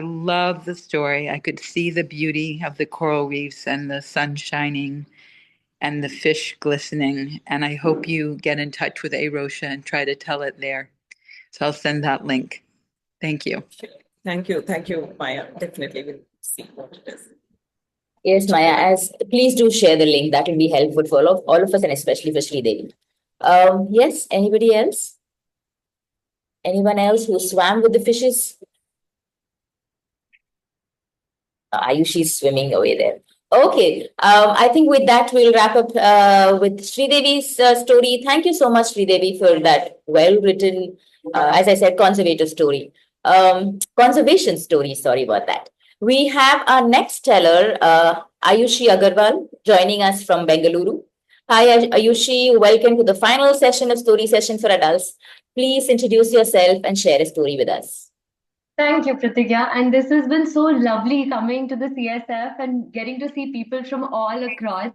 love the story. I could see the beauty of the coral reefs and the sun shining and the fish glistening. And I hope you get in touch with Arosha and try to tell it there. So I'll send that link. Thank you. Thank you. Thank you, Maya. Definitely we'll see what it is. Yes, Maya, please do share the link. That will be helpful for all of us and especially for Sridevi. Yes, anybody else? Anyone else who swam with the fishes? Ayushi's swimming away there. Okay, I think with that, we'll wrap up with Sridevi's story. Thank you so much, Sridevi, for that well-written, as I said, conservation story. Sorry about that. We have our next teller, Ayushi Agrawal, joining us from Bengaluru. Hi, Ayushi. Welcome to the final session of Story Session for Adults. Please introduce yourself and share a story with us. Thank you, Pretigaya. And this has been so lovely coming to the CSF and getting to see people from all across.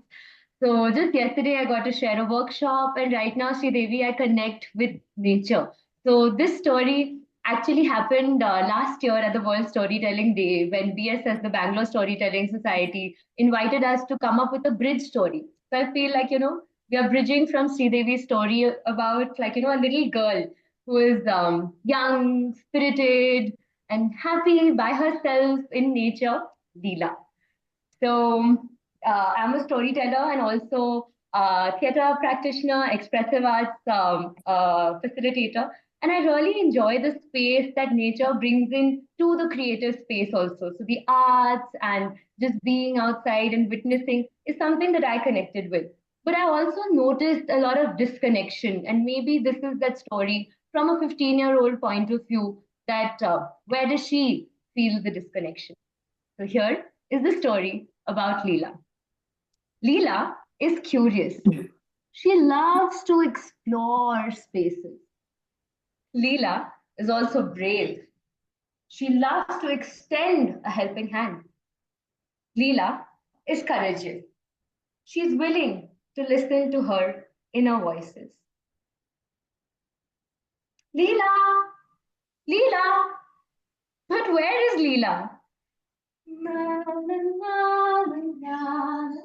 So just yesterday, I got to share a workshop, and right now, Sridevi, I connect with nature. So this story actually happened last year at the World Storytelling Day when BSS, the Bangalore Storytelling Society, invited us to come up with a bridge story. So I feel like, We are bridging from Sridevi's story about, like, a little girl who is young, spirited, and happy by herself in nature, Leela. So I'm a storyteller and also theatre practitioner, expressive arts facilitator. And I really enjoy the space that nature brings in to the creative space also. So the arts and just being outside and witnessing is something that I connected with. But I also noticed a lot of disconnection. And maybe this is that story from a 15-year-old point of view that where does she feel the disconnection? So here is the story about Leela. Leela is curious. She loves to explore spaces. Leela is also brave. She loves to extend a helping hand. Leela is courageous. She is willing to listen to her inner voices. Leela! Leela! But where is Leela? La, la, la, la, la.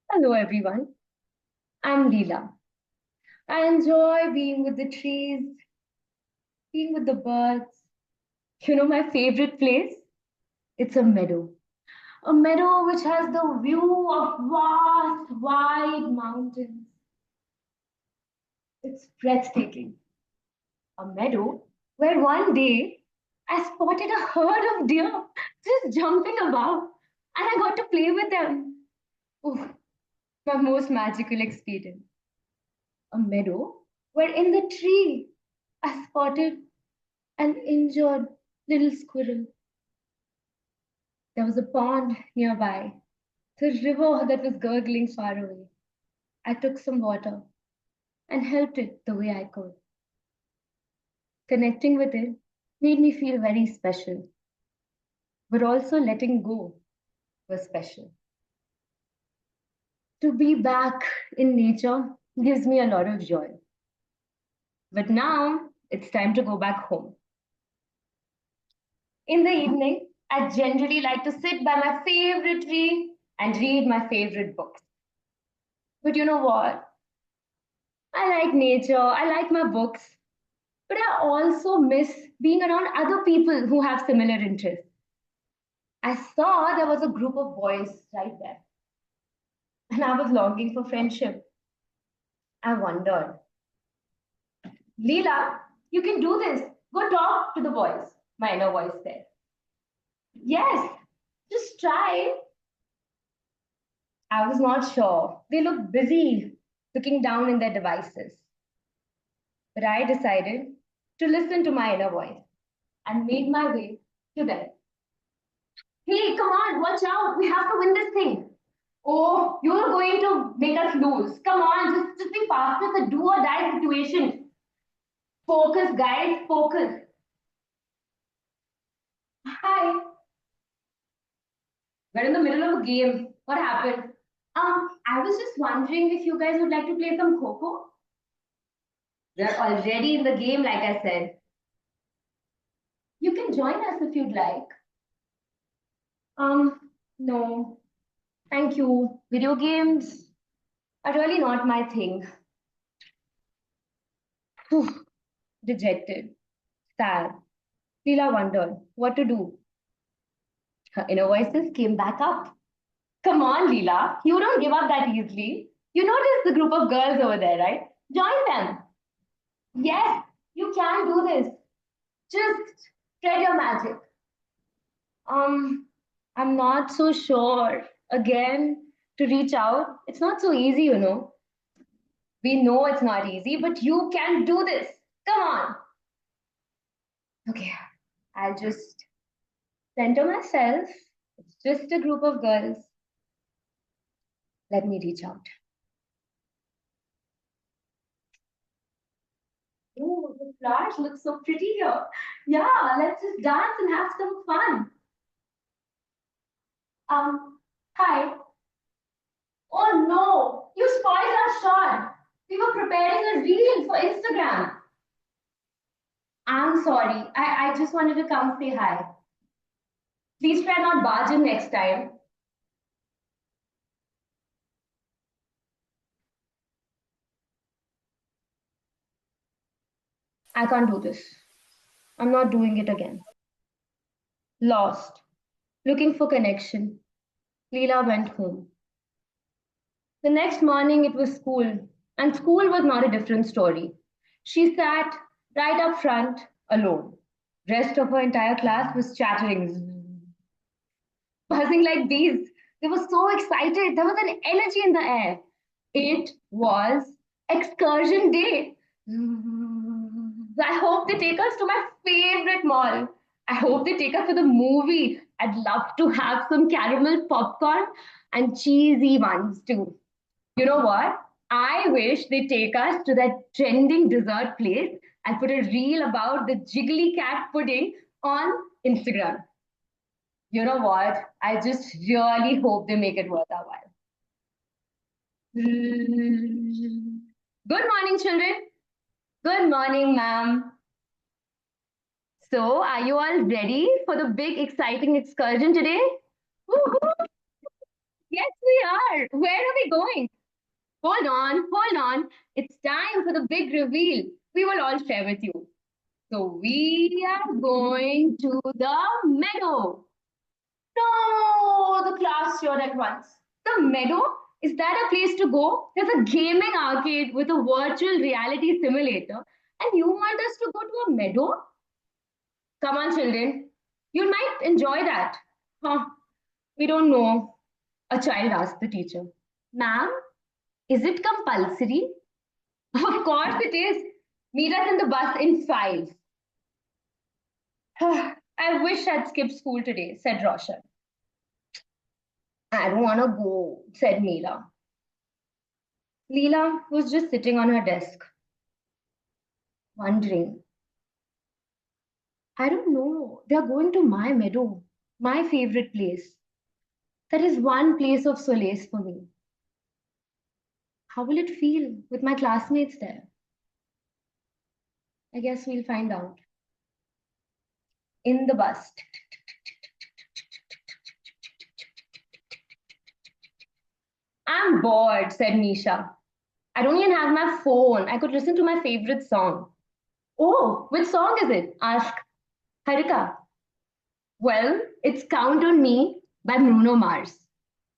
Hello, everyone. I'm Leela. I enjoy being with the trees, being with the birds. My favorite place? It's a meadow. A meadow which has the view of vast, wide mountains. It's breathtaking. A meadow where one day I spotted a herd of deer just jumping about and I got to play with them. Oh, my most magical experience. A meadow where in the tree I spotted an injured little squirrel. There was a pond nearby, the river that was gurgling far away. I took some water and helped it the way I could. Connecting with it made me feel very special, but also letting go was special. To be back in nature gives me a lot of joy. But now it's time to go back home. In the evening, I generally like to sit by my favorite tree and read my favorite books. But you know what? I like nature, I like my books, but I also miss being around other people who have similar interests. I saw there was a group of boys right there, and I was longing for friendship. I wondered, Leela, you can do this. Go talk to the boys, my inner voice said. Yes, just try. I was not sure. They looked busy looking down in their devices. But I decided to listen to my inner voice and made my way to them. Hey, come on, watch out. We have to win this thing. Oh, you're going to make us lose. Come on, just be fast. It's a do or die situation. Focus, guys, focus. Hi. We're in the middle of a game. What happened? I was just wondering if you guys would like to play some Coco. We're already in the game, like I said. You can join us if you'd like. No. Thank you. Video games are really not my thing. Whew. Dejected. Sad. Leela wondered what to do. Her inner voices came back up. Come on, Leela. You don't give up that easily. You notice the group of girls over there, right? Join them. Yes, you can do this. Just spread your magic. I'm not so sure. Again, to reach out, it's not so easy, you know. We know it's not easy, but you can do this. Come on. Okay, I'll just center myself. It's just a group of girls. Let me reach out. Oh, the flowers look so pretty here. Yeah, let's just dance and have some fun. Hi. Oh no, you spoiled our shot. We were preparing a reel for Instagram. I'm sorry. I just wanted to come say hi. Please try not barging next time. I can't do this. I'm not doing it again. Lost. Looking for connection. Leela went home. The next morning it was school, and school was not a different story. She sat right up front alone. Rest of her entire class was chattering, buzzing like bees. They were so excited. There was an energy in the air. It was excursion day. I hope they take us to my favorite mall. I hope they take us to the movie. I'd love to have some caramel popcorn and cheesy ones too. You know what? I wish they take us to that trending dessert place and put a reel about the jiggly cat pudding on Instagram. You know what? I just really hope they make it worth our while. Good morning, children. Good morning, ma'am. So, are you all ready for the big, exciting excursion today? Woo-hoo! Yes, we are. Where are we going? Hold on, hold on. It's time for the big reveal. We will all share with you. So, we are going to the meadow. No, the class cheered at once. The meadow? Is that a place to go? There's a gaming arcade with a virtual reality simulator, and you want us to go to a meadow? Come on, children. You might enjoy that. Huh? We don't know. A child asked the teacher. Ma'am, is it compulsory? Of course it is. Meet us in the bus in 5. I wish I'd skipped school today, said Roshan. I don't want to go, said Meela. Leela was just sitting on her desk, wondering. I don't know. They're going to my meadow, my favorite place. That is one place of solace for me. How will it feel with my classmates there? I guess we'll find out. In the bus. I'm bored, said Nisha. I don't even have my phone. I could listen to my favorite song. Oh, which song is it? Asked Harika. Well, it's Count on Me by Bruno Mars.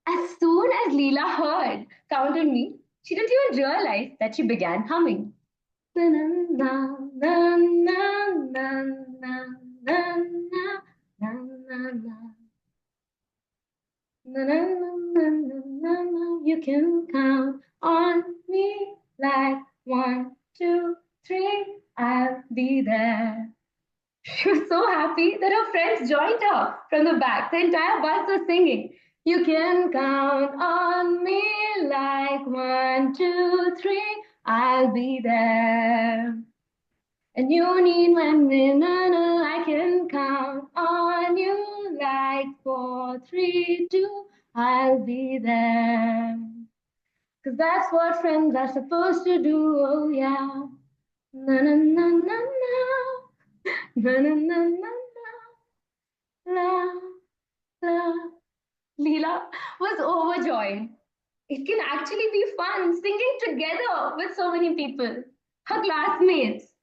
As soon as Leela heard Count on Me, she didn't even realize that she began humming. Na, na, na, na, na, na, na, na, na, na, na. Na, na, na, na, na, na, you can count on me like 1, 2, 3, I'll be there. She was so happy that her friends joined her from the back. The entire bus was singing. You can count on me like 1, 2, 3, I'll be there. And you need when I can count on you like 4, 3, 2, I'll be there. 'Cause that's what friends are supposed to do, oh yeah. Na na na na na. Na na na na na. La la. Leela was overjoyed. It can actually be fun singing together with so many people, her classmates.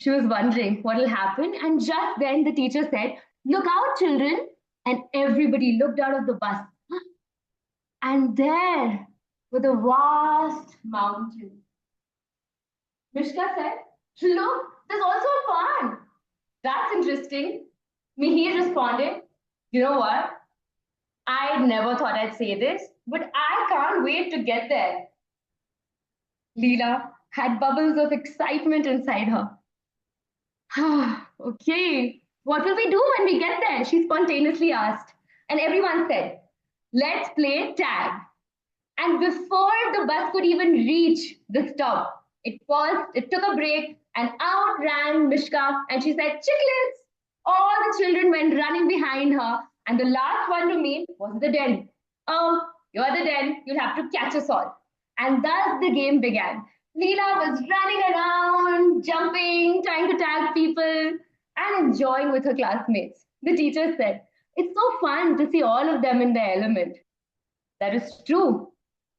She was wondering what will happen, and just then the teacher said, "Look out, children!" And everybody looked out of the bus. And there were the vast mountains. Mishka said, look, there's also a pond. That's interesting. Mihir responded, you know what? I never thought I'd say this, but I can't wait to get there. Leela had bubbles of excitement inside her. Okay, what will we do when we get there? She spontaneously asked. And everyone said, let's play tag. And before the bus could even reach the stop, it paused, it took a break, and out ran Mishka, and she said, chicklets! All the children went running behind her, and the last one to meet was the den. Oh, you're the den, you'll have to catch us all. And thus the game began. Leela was running around, jumping, trying to tag people, and enjoying with her classmates. The teacher said, it's so fun to see all of them in their element. That is true.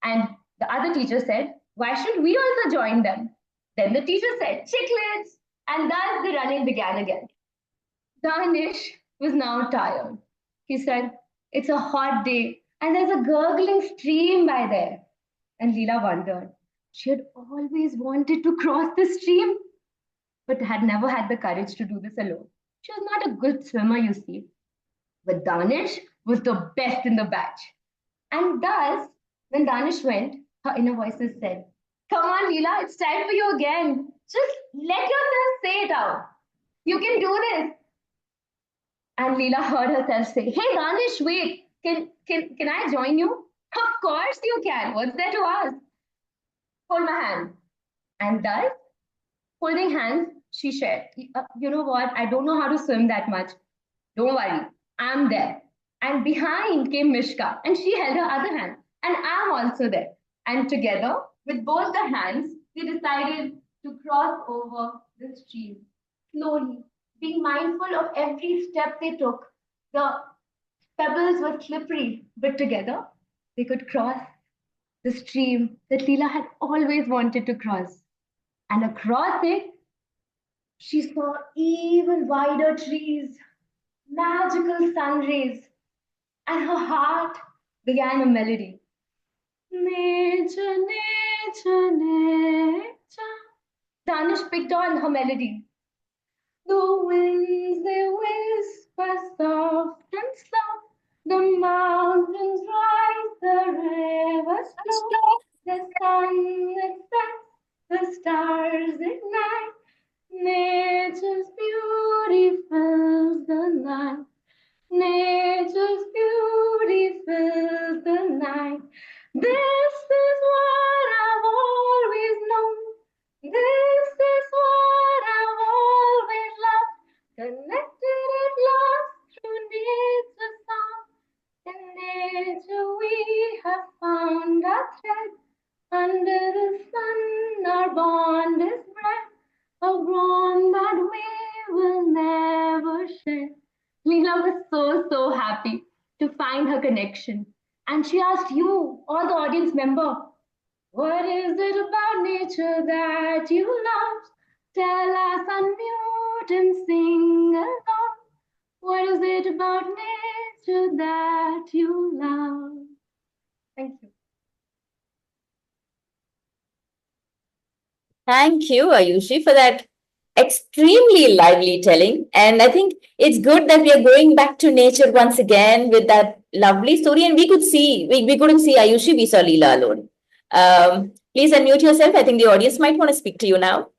And the other teacher said, why should we also join them? Then the teacher said, chicklets. And thus the running began again. Danish was now tired. He said, it's a hot day and there's a gurgling stream by there. And Leela wondered. She had always wanted to cross the stream, but had never had the courage to do this alone. She was not a good swimmer, you see. But Danish was the best in the batch. And thus, when Danish went, her inner voices said, come on, Leela, it's time for you again. Just let yourself say it out. You can do this. And Leela heard herself say, hey, Danish, wait. Can I join you? Of course you can. What's there to ask? Hold my hand. And thus, holding hands, she shared, you know what? I don't know how to swim that much. Don't worry. I'm there. And behind came Mishka, and she held her other hand. And I'm also there. And together, with both the hands, they decided to cross over the stream slowly, being mindful of every step they took. The pebbles were slippery, but together they could cross the stream that Leela had always wanted to cross. And across it, she saw even wider trees, magical sun rays, and her heart began a melody. Nature, nature, nature. Danish picked on her melody. The winds, they whisper soft and slow. The mountains rise, the rivers flow. The sun that sets, the stars ignite. Nature's beauty fills the night. Nature's beauty fills the night. This is what I've always known. This is what I've always loved. Connected at last through nature's song. In nature we have found our thread. Under the sun our bond is bred. A bond that we will never shed. Leela was so happy to find her connection. And she asked you, all the audience member, what is it about nature that you love? Tell us, unmute and sing along. What is it about nature that you love? Thank you. Thank you, Ayushi, for that extremely lively telling. And I think it's good that we are going back to nature once again with that lovely story. And we couldn't see Ayushi, we saw Leela alone. Please unmute yourself. I think the audience might want to speak to you now.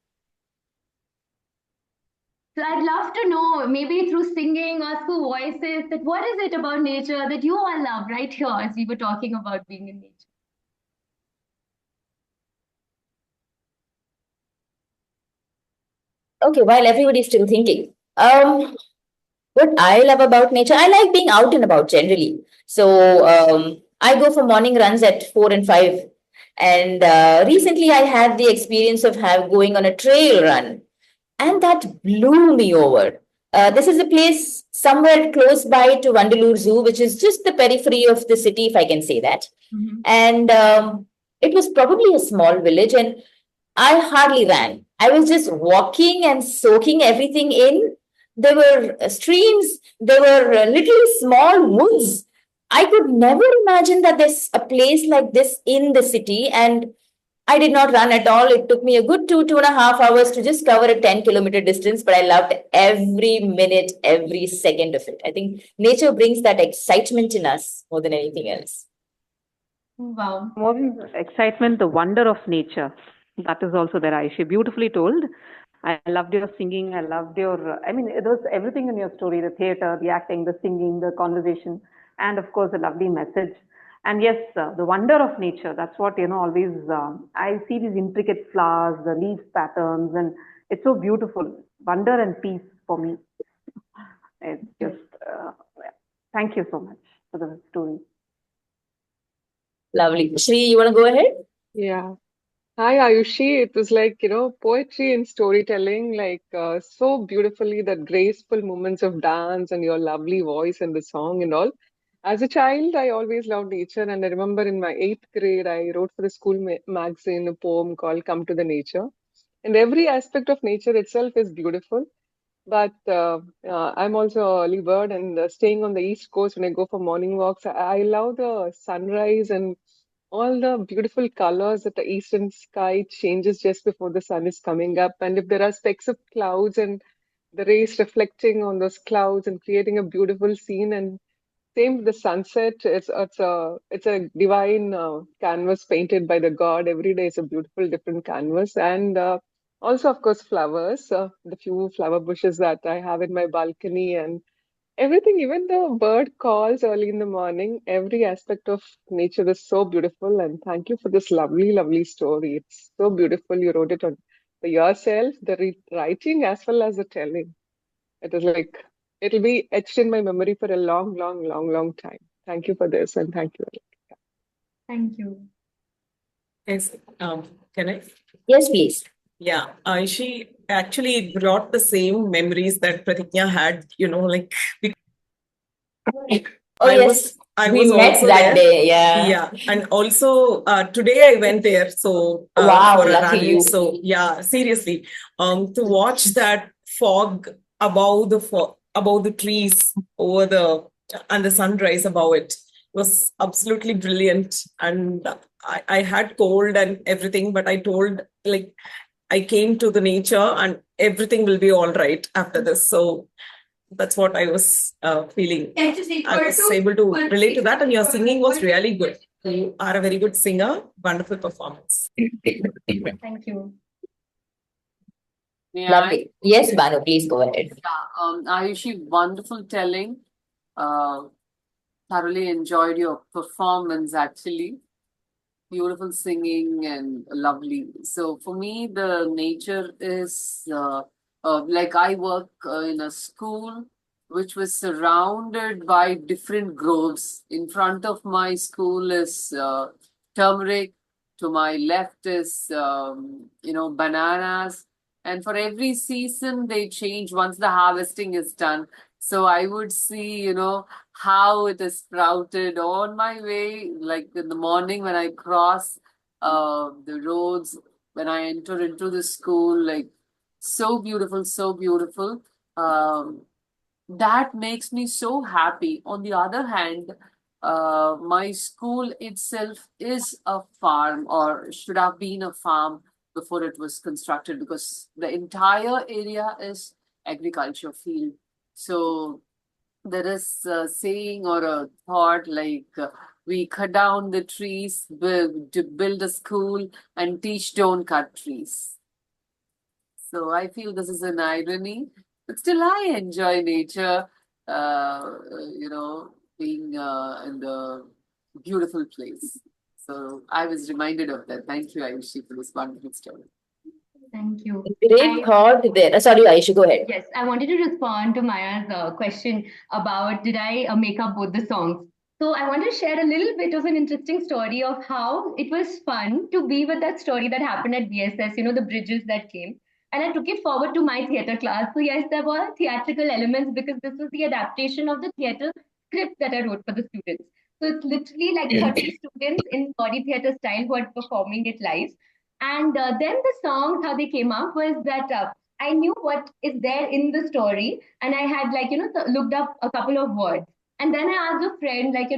So I'd love to know, maybe through singing or through voices, that what is it about nature that you all love right here as we were talking about being in nature? Okay, while everybody's still thinking, what I love about nature, I like being out and about generally. So I go for morning runs at 4 and 5. And recently I had the experience of going on a trail run, and that blew me over. This is a place somewhere close by to Vandalur Zoo, which is just the periphery of the city, if I can say that. Mm-hmm. And it was probably a small village, and I hardly ran. I was just walking and soaking everything in. There were streams, there were little small woods. I could never imagine that there's a place like this in the city. And I did not run at all. It took me a good 2.5 hours to just cover a 10-kilometer distance, but I loved every minute, every second of it. I think nature brings that excitement in us more than anything else. Wow. More than excitement, the wonder of nature. That is also there, Aishi. Beautifully told. I loved your singing. I loved your, I mean, it was everything in your story, the theater, the acting, the singing, the conversation, and of course, the lovely message. And yes, the wonder of nature. That's what, always, I see these intricate flowers, the leaf patterns, and it's so beautiful. Wonder and peace for me. It's just, thank you so much for the story. Lovely. Shri, you want to go ahead? Yeah. Hi, Ayushi. It was like, poetry and storytelling, like so beautifully that graceful moments of dance and your lovely voice and the song and all. As a child, I always loved nature, and I remember in my eighth grade, I wrote for the school magazine a poem called Come to the Nature. And every aspect of nature itself is beautiful. But I'm also an early bird, and staying on the East Coast when I go for morning walks, I love the sunrise and all the beautiful colors that the eastern sky changes just before the sun is coming up. And if there are specks of clouds and the rays reflecting on those clouds and creating a beautiful scene, and same with the sunset, it's a divine canvas painted by the god. Every day is a beautiful different canvas, and also of course flowers, the few flower bushes that I have in my balcony, and everything, even the bird calls early in the morning. Every aspect of nature is so beautiful. And thank you for this lovely, lovely story. It's so beautiful. You wrote it on for yourself, the writing as well as the telling. It is like it'll be etched in my memory for a long, long, long, long time. Thank you for this, and thank you. Thank you. Yes, can I? Yes, please. Yeah, she actually brought the same memories that Pratigya had, like Oh, yes. I We was met also that there. day. Yeah. Yeah, and also today I went there Wow, for a lucky run. you. So yeah, seriously, to watch that fog above the trees over and the sunrise above it was absolutely brilliant. And I had cold and everything, but I told like I came to the nature and everything will be all right after this. So that's what I was feeling. I was able to relate to that, and your singing was really good. You are a very good singer. Wonderful performance. Thank you. May I? Lovely. Yes, Banu, please go ahead. Ayushi, wonderful telling. Thoroughly enjoyed your performance, actually. Beautiful singing and lovely. So for me, the nature is like I work in a school which was surrounded by different groves. In front of my school is turmeric. To my left is bananas. And for every season, they change once the harvesting is done. So I would see, how it is sprouted on my way, like in the morning when I cross the roads, when I enter into the school, like so beautiful, so beautiful. That makes me so happy. On the other hand, my school itself is a farm, or should have been a farm before it was constructed, because the entire area is agriculture field. So there is a saying or a thought like we cut down the trees to build a school and teach don't cut trees. So I feel this is an irony, but still I enjoy nature, being in the beautiful place. So I was reminded of that. Thank you, Ayushi, for this wonderful story. Thank you. Great thought there. Sorry, Ayushi, go ahead. Yes, I wanted to respond to Maya's question about did I make up both the songs. So I want to share a little bit of an interesting story of how it was fun to be with that story that happened at BSS, the bridges that came. And I took it forward to my theatre class. So yes, there were theatrical elements because this was the adaptation of the theatre script that I wrote for the students. So it's literally like 30 students in body theatre style who are performing it live. And then the songs, how they came up was that I knew what is there in the story, and I had looked up a couple of words, and then I asked a friend if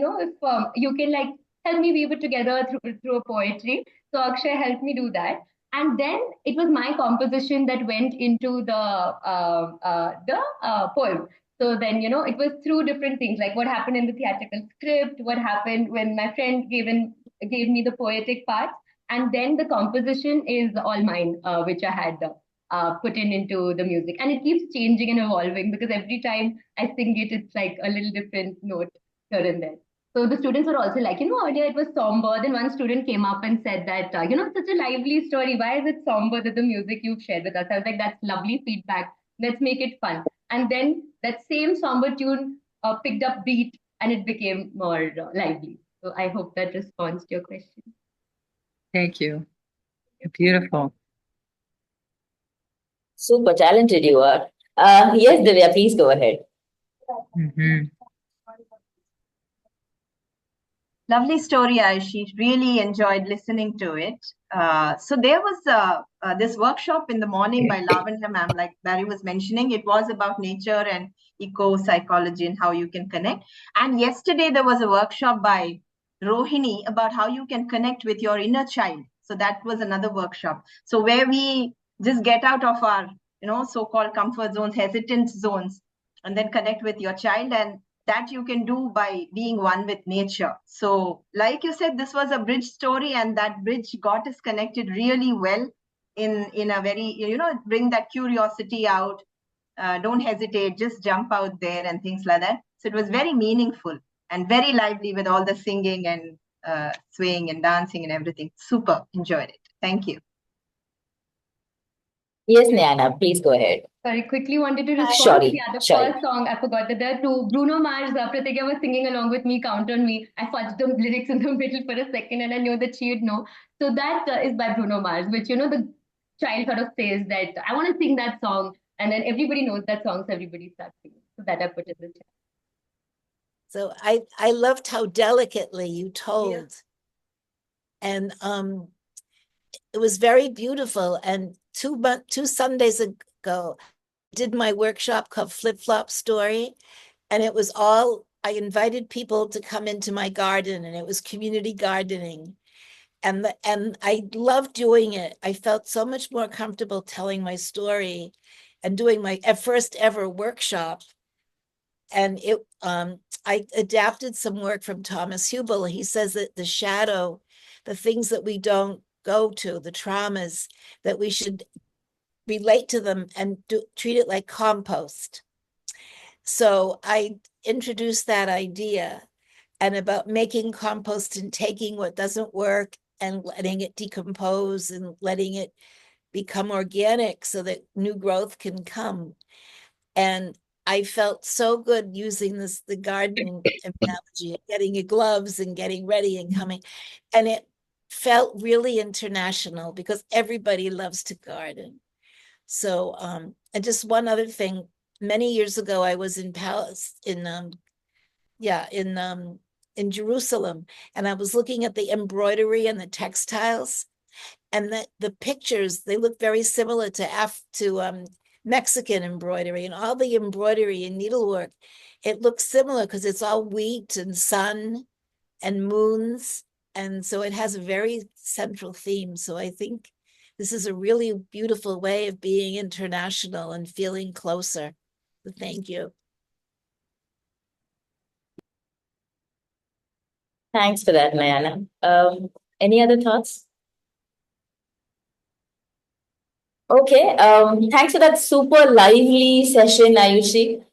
you can help me weave it together through a poetry. So Akshay helped me do that. And then it was my composition that went into the poem. So then, it was through different things, like what happened in the theatrical script, what happened when my friend gave me the poetic parts, and then the composition is all mine, which I had put into the music, and it keeps changing and evolving because every time I sing it, it's like a little different note here and there. So the students were also like, earlier it was somber. Then one student came up and said that, such a lively story. Why is it somber that the music you've shared with us? I was like, that's lovely feedback. Let's make it fun. And then that same somber tune picked up beat and it became more lively. So I hope that responds to your question. Thank you. Beautiful. Super talented you are. Yes, Divya, please go ahead. Mhm. Lovely story, Ayushi. Really enjoyed listening to it. So there was this workshop in the morning by Lavanya ma'am, like Barry was mentioning. It was about nature and eco-psychology and how you can connect. And yesterday there was a workshop by Rohini about how you can connect with your inner child. So that was another workshop. So where we just get out of our, so-called comfort zones, hesitant zones, and then connect with your child, and that you can do by being one with nature. So, like you said, this was a bridge story, and that bridge got us connected really well in a very, bring that curiosity out. Don't hesitate, just jump out there and things like that. So it was very meaningful and very lively with all the singing and swaying and dancing and everything. Super enjoyed it. Thank you. Yes, Nayana, please go ahead. Sorry, quickly wanted to respond Sorry, to the sorry. first song. I forgot that there are two. Bruno Mars, Pretigaya was singing along with me, Count on Me. I fudged the lyrics in the middle for a second and I knew that she would know. So that is by Bruno Mars, which, the child sort of says that, I want to sing that song. And then everybody knows that song, so everybody starts singing. So that I put in the chat. So I loved how delicately you told. And it was very beautiful. And two Sundays ago, I did my workshop called Flip Flop Story. And it was I invited people to come into my garden, and it was community gardening. And I loved doing it. I felt so much more comfortable telling my story and doing my first ever workshop. And I adapted some work from Thomas Hubel. He says that the shadow, the things that we don't go to, the traumas, that we should relate to them and treat it like compost. So I introduced that idea, and about making compost and taking what doesn't work and letting it decompose and letting it become organic so that new growth can come. And I felt so good using the gardening analogy, getting your gloves and getting ready and coming. And it felt really international because everybody loves to garden. So, and just one other thing, many years ago, I was in in Jerusalem, and I was looking at the embroidery and the textiles, and the pictures, they look very similar to Mexican embroidery, and all the embroidery and needlework, it looks similar because it's all wheat and sun and moons. And so it has a very central theme. So I think this is a really beautiful way of being international and feeling closer. So thank you. Thanks for that, Nayana. Any other thoughts? Okay, thanks for that super lively session, Ayushi.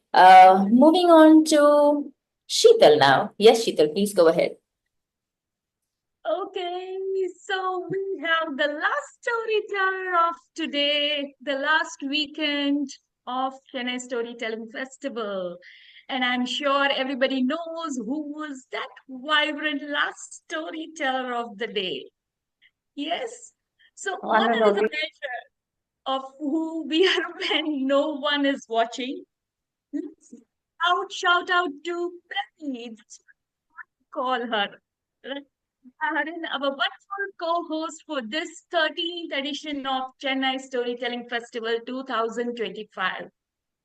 Moving on to Sheetal now. Yes, Sheetal, please go ahead. Okay, so we have the last storyteller of today, the last weekend of Chennai Storytelling Festival. And I'm sure everybody knows who was that vibrant last storyteller of the day. Yes. So honor is a measure of who we are when no one is watching. Shout out to Prati. That's what we call her. Haran, our wonderful co-host for this 13th edition of Chennai Storytelling Festival 2025.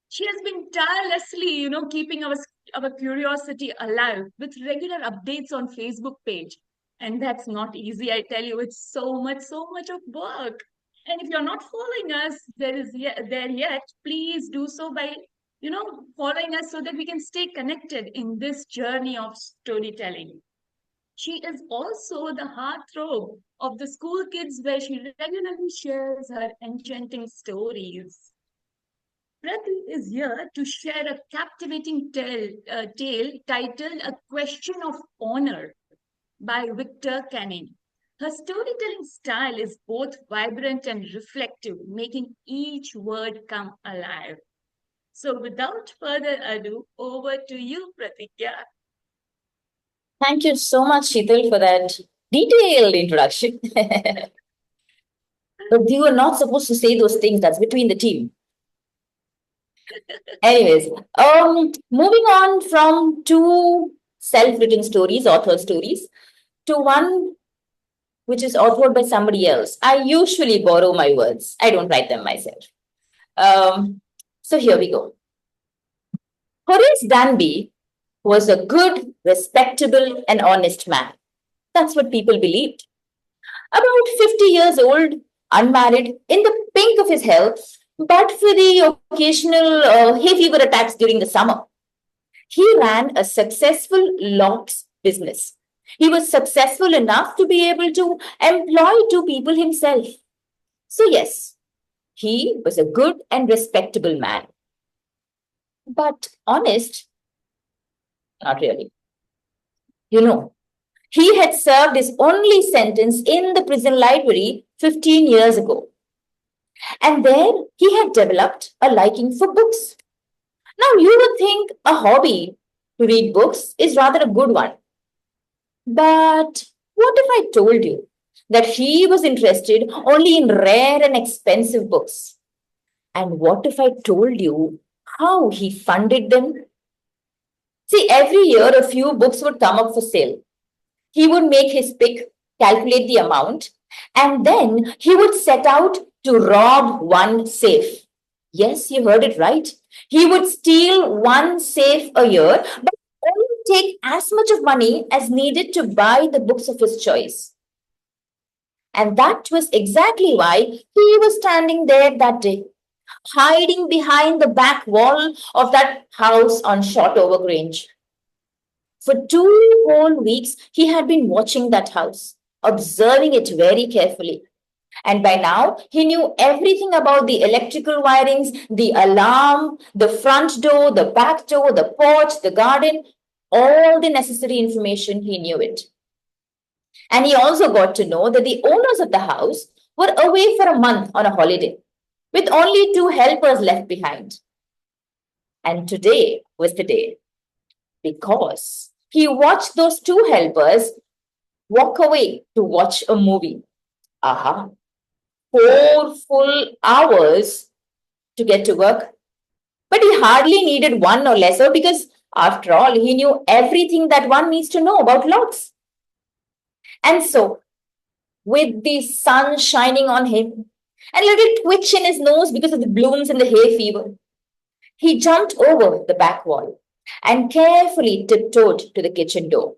She has been tirelessly, keeping our curiosity alive with regular updates on Facebook page. And that's not easy, I tell you. It's so much of work. And if you're not following us there yet, please do so by, following us so that we can stay connected in this journey of storytelling. She is also the heartthrob of the school kids where she regularly shares her enchanting stories. Prati is here to share a captivating tale titled A Question of Honor by Victor Canning. Her storytelling style is both vibrant and reflective, making each word come alive. So, without further ado, over to you, Pratigya. Thank you so much, Sheetal, for that detailed introduction. But you were not supposed to say those things. That's between the team. Anyways, moving on from two self-written stories, authored stories, to one which is authored by somebody else. I usually borrow my words. I don't write them myself. So here we go. Horace Danby was a good, respectable, and honest man. That's what people believed. About 50 years old, unmarried, in the pink of his health, but for the occasional hay fever attacks during the summer. He ran a successful locks business. He was successful enough to be able to employ two people himself. So, yes, he was a good and respectable man. But honest, not really. You know, he had served his only sentence in the prison library 15 years ago. And there he had developed a liking for books. Now, you would think a hobby to read books is rather a good one. But what if I told you that he was interested only in rare and expensive books? And what if I told you how he funded them? See, every year a few books would come up for sale. He would make his pick, calculate the amount, and then he would set out to rob one safe. Yes, you heard it right. He would steal one safe a year, but only take as much of money as needed to buy the books of his choice. And that was exactly why he was standing there that day, hiding behind the back wall of that house on Shotover Grange. For 2 whole weeks, he had been watching that house, observing it very carefully. And by now, he knew everything about the electrical wirings, the alarm, the front door, the back door, the porch, the garden, all the necessary information, he knew it. And he also got to know that the owners of the house were away for a month on a holiday, with only 2 helpers left behind. And today was the day, because he watched those 2 helpers walk away to watch a movie. Aha. 4 full hours to get to work. But he hardly needed one or lesser because, after all, he knew everything that one needs to know about locks. And so, with the sun shining on him and a little twitch in his nose because of the blooms and the hay fever, he jumped over the back wall and carefully tiptoed to the kitchen door.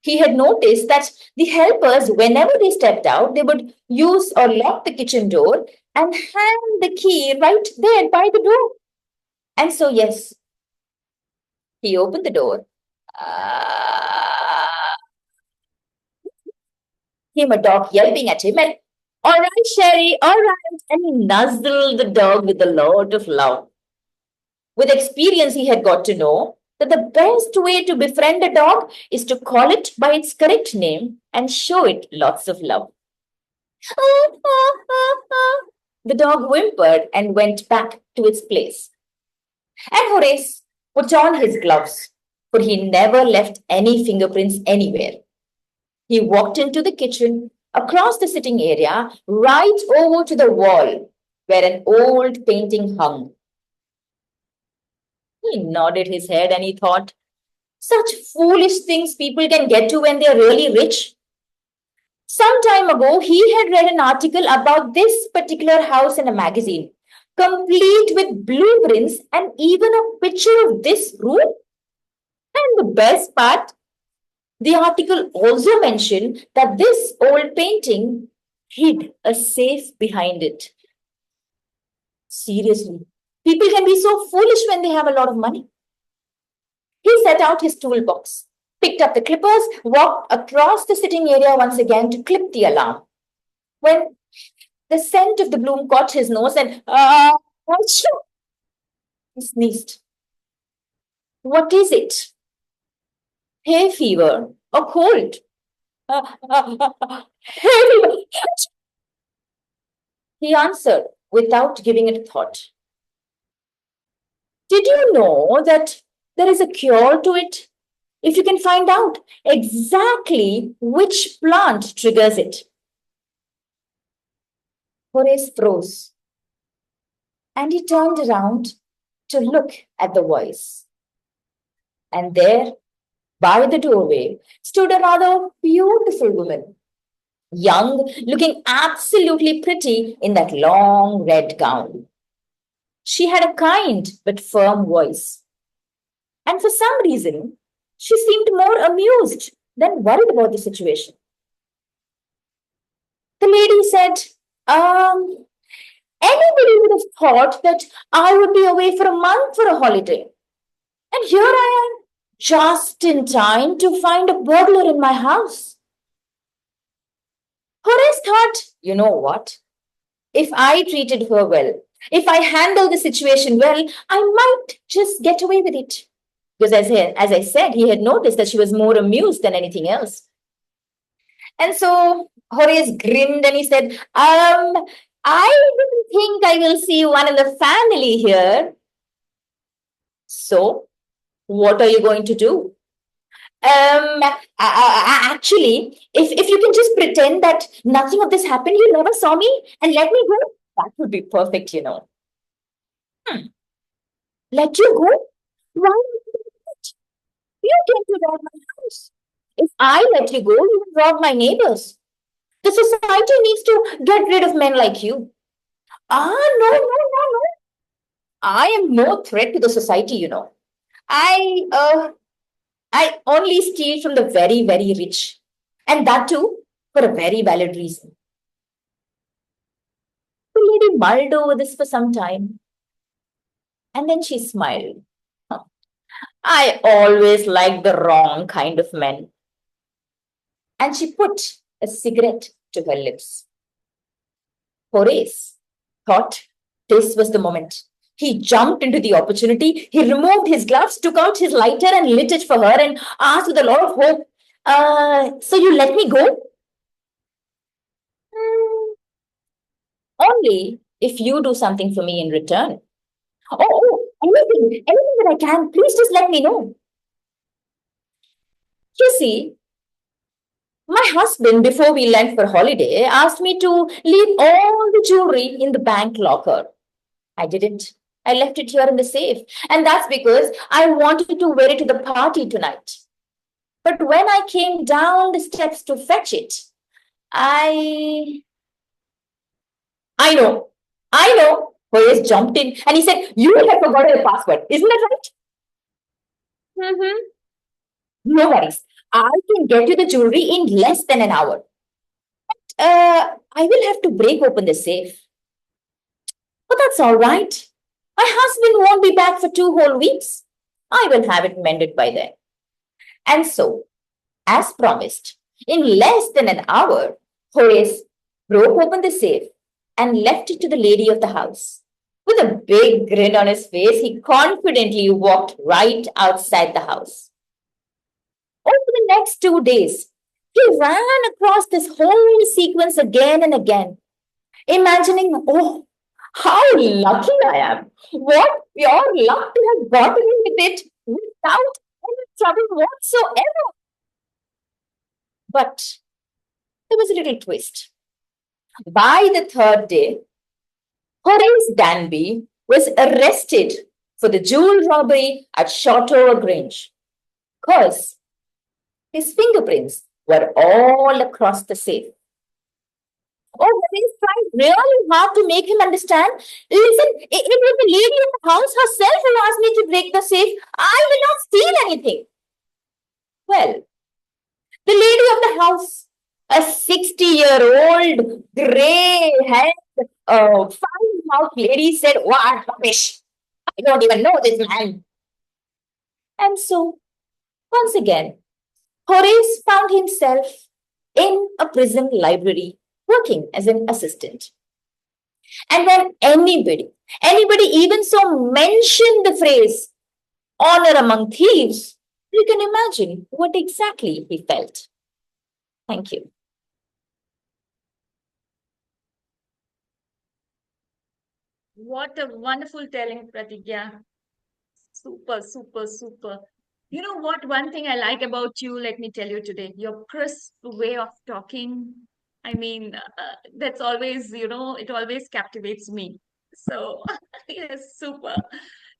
He had noticed that the helpers, whenever they stepped out, they would use or lock the kitchen door and hang the key right there by the door. And so, yes, he opened the door. Came a dog yelping at him, and all right, Sherry, all right. And he nuzzled the dog with a lot of love. With experience, he had got to know that the best way to befriend a dog is to call it by its correct name and show it lots of love. The dog whimpered and went back to its place. And Horace put on his gloves, for he never left any fingerprints anywhere. He walked into the kitchen, across the sitting area, right over to the wall where an old painting hung. He nodded his head and he thought, such foolish things people can get to when they're really rich. Some time ago, he had read an article about this particular house in a magazine, complete with blueprints and even a picture of this room. And the best part, The article also mentioned that this old painting hid a safe behind it. Seriously, people can be so foolish when they have a lot of money. He set out his toolbox, picked up the clippers, walked across the sitting area once again to clip the alarm. When the scent of the bloom caught his nose and he sneezed. What is it? Hay fever or cold? Hay fever. He answered without giving it a thought. Did you know that there is a cure to it? If you can find out exactly which plant triggers it. Horace froze and he turned around to look at the voice. And there, by the doorway, stood a rather beautiful woman, young, looking absolutely pretty in that long red gown. She had a kind but firm voice. And for some reason, she seemed more amused than worried about the situation. The lady said, anybody would have thought that I would be away for a month for a holiday. And here I am, just in time to find a burglar in my house. Horace thought, you know what? If I treated her well, if I handled the situation well, I might just get away with it. Because as I said, he had noticed that she was more amused than anything else. And so Horace grinned and he said, I didn't think I will see one in the family here. So, what are you going to do? Actually, if you can just pretend that nothing of this happened, you never saw me and let me go, that would be perfect, you know. Let you go? Why? You came to rob my house. If I let you go, you will rob my neighbors. The society needs to get rid of men like you. No. I am no threat to the society, you know. I only steal from the very, very rich. And that too for a very valid reason. The lady mulled over this for some time. And then she smiled. I always like the wrong kind of men. And she put a cigarette to her lips. Horace thought this was the moment. He jumped into the opportunity. He removed his gloves, took out his lighter and lit it for her and asked with a lot of hope, so you let me go? Only if you do something for me in return. Anything that I can, please just let me know. You see, my husband, before we left for holiday, asked me to leave all the jewelry in the bank locker. I didn't. I left it here in the safe. And that's because I wanted to wear it to the party tonight. But when I came down the steps to fetch it, I know. Horace jumped in and he said, you have forgotten the password. Isn't that right? No worries. I can get you the jewelry in less than an hour. I will have to break open the safe. But that's all right. My husband won't be back for 2 whole weeks. I will have it mended by then. And so, as promised, in less than an hour, Horace broke open the safe and left it to the lady of the house. With a big grin on his face, he confidently walked right outside the house. Over the next 2 days, he ran across this whole sequence again and again, imagining, oh, how lucky I am. What pure luck to have gotten in with it without any trouble whatsoever. But there was a little twist. By the 3rd day, Horace Danby was arrested for the jewel robbery at Shotover Grange, because his fingerprints were all across the safe. Oh, Horace tried really hard to make him understand. Listen, it was the lady in the house herself who asked me to break the safe. I will not steal anything. Well, The lady of the house, a 60-year-old, gray-haired, foul-mouthed lady said, "What rubbish! I don't even know this man." And so, once again, Horace found himself in a prison library working as an assistant. And when anybody even so mentioned the phrase honor among thieves, you can imagine what exactly he felt. Thank you. What a wonderful telling, Pratigya. Super, super, super. You know what? One thing I like about you, let me tell you today, your crisp way of talking. I mean, that's always, it always captivates me. So, yes, super,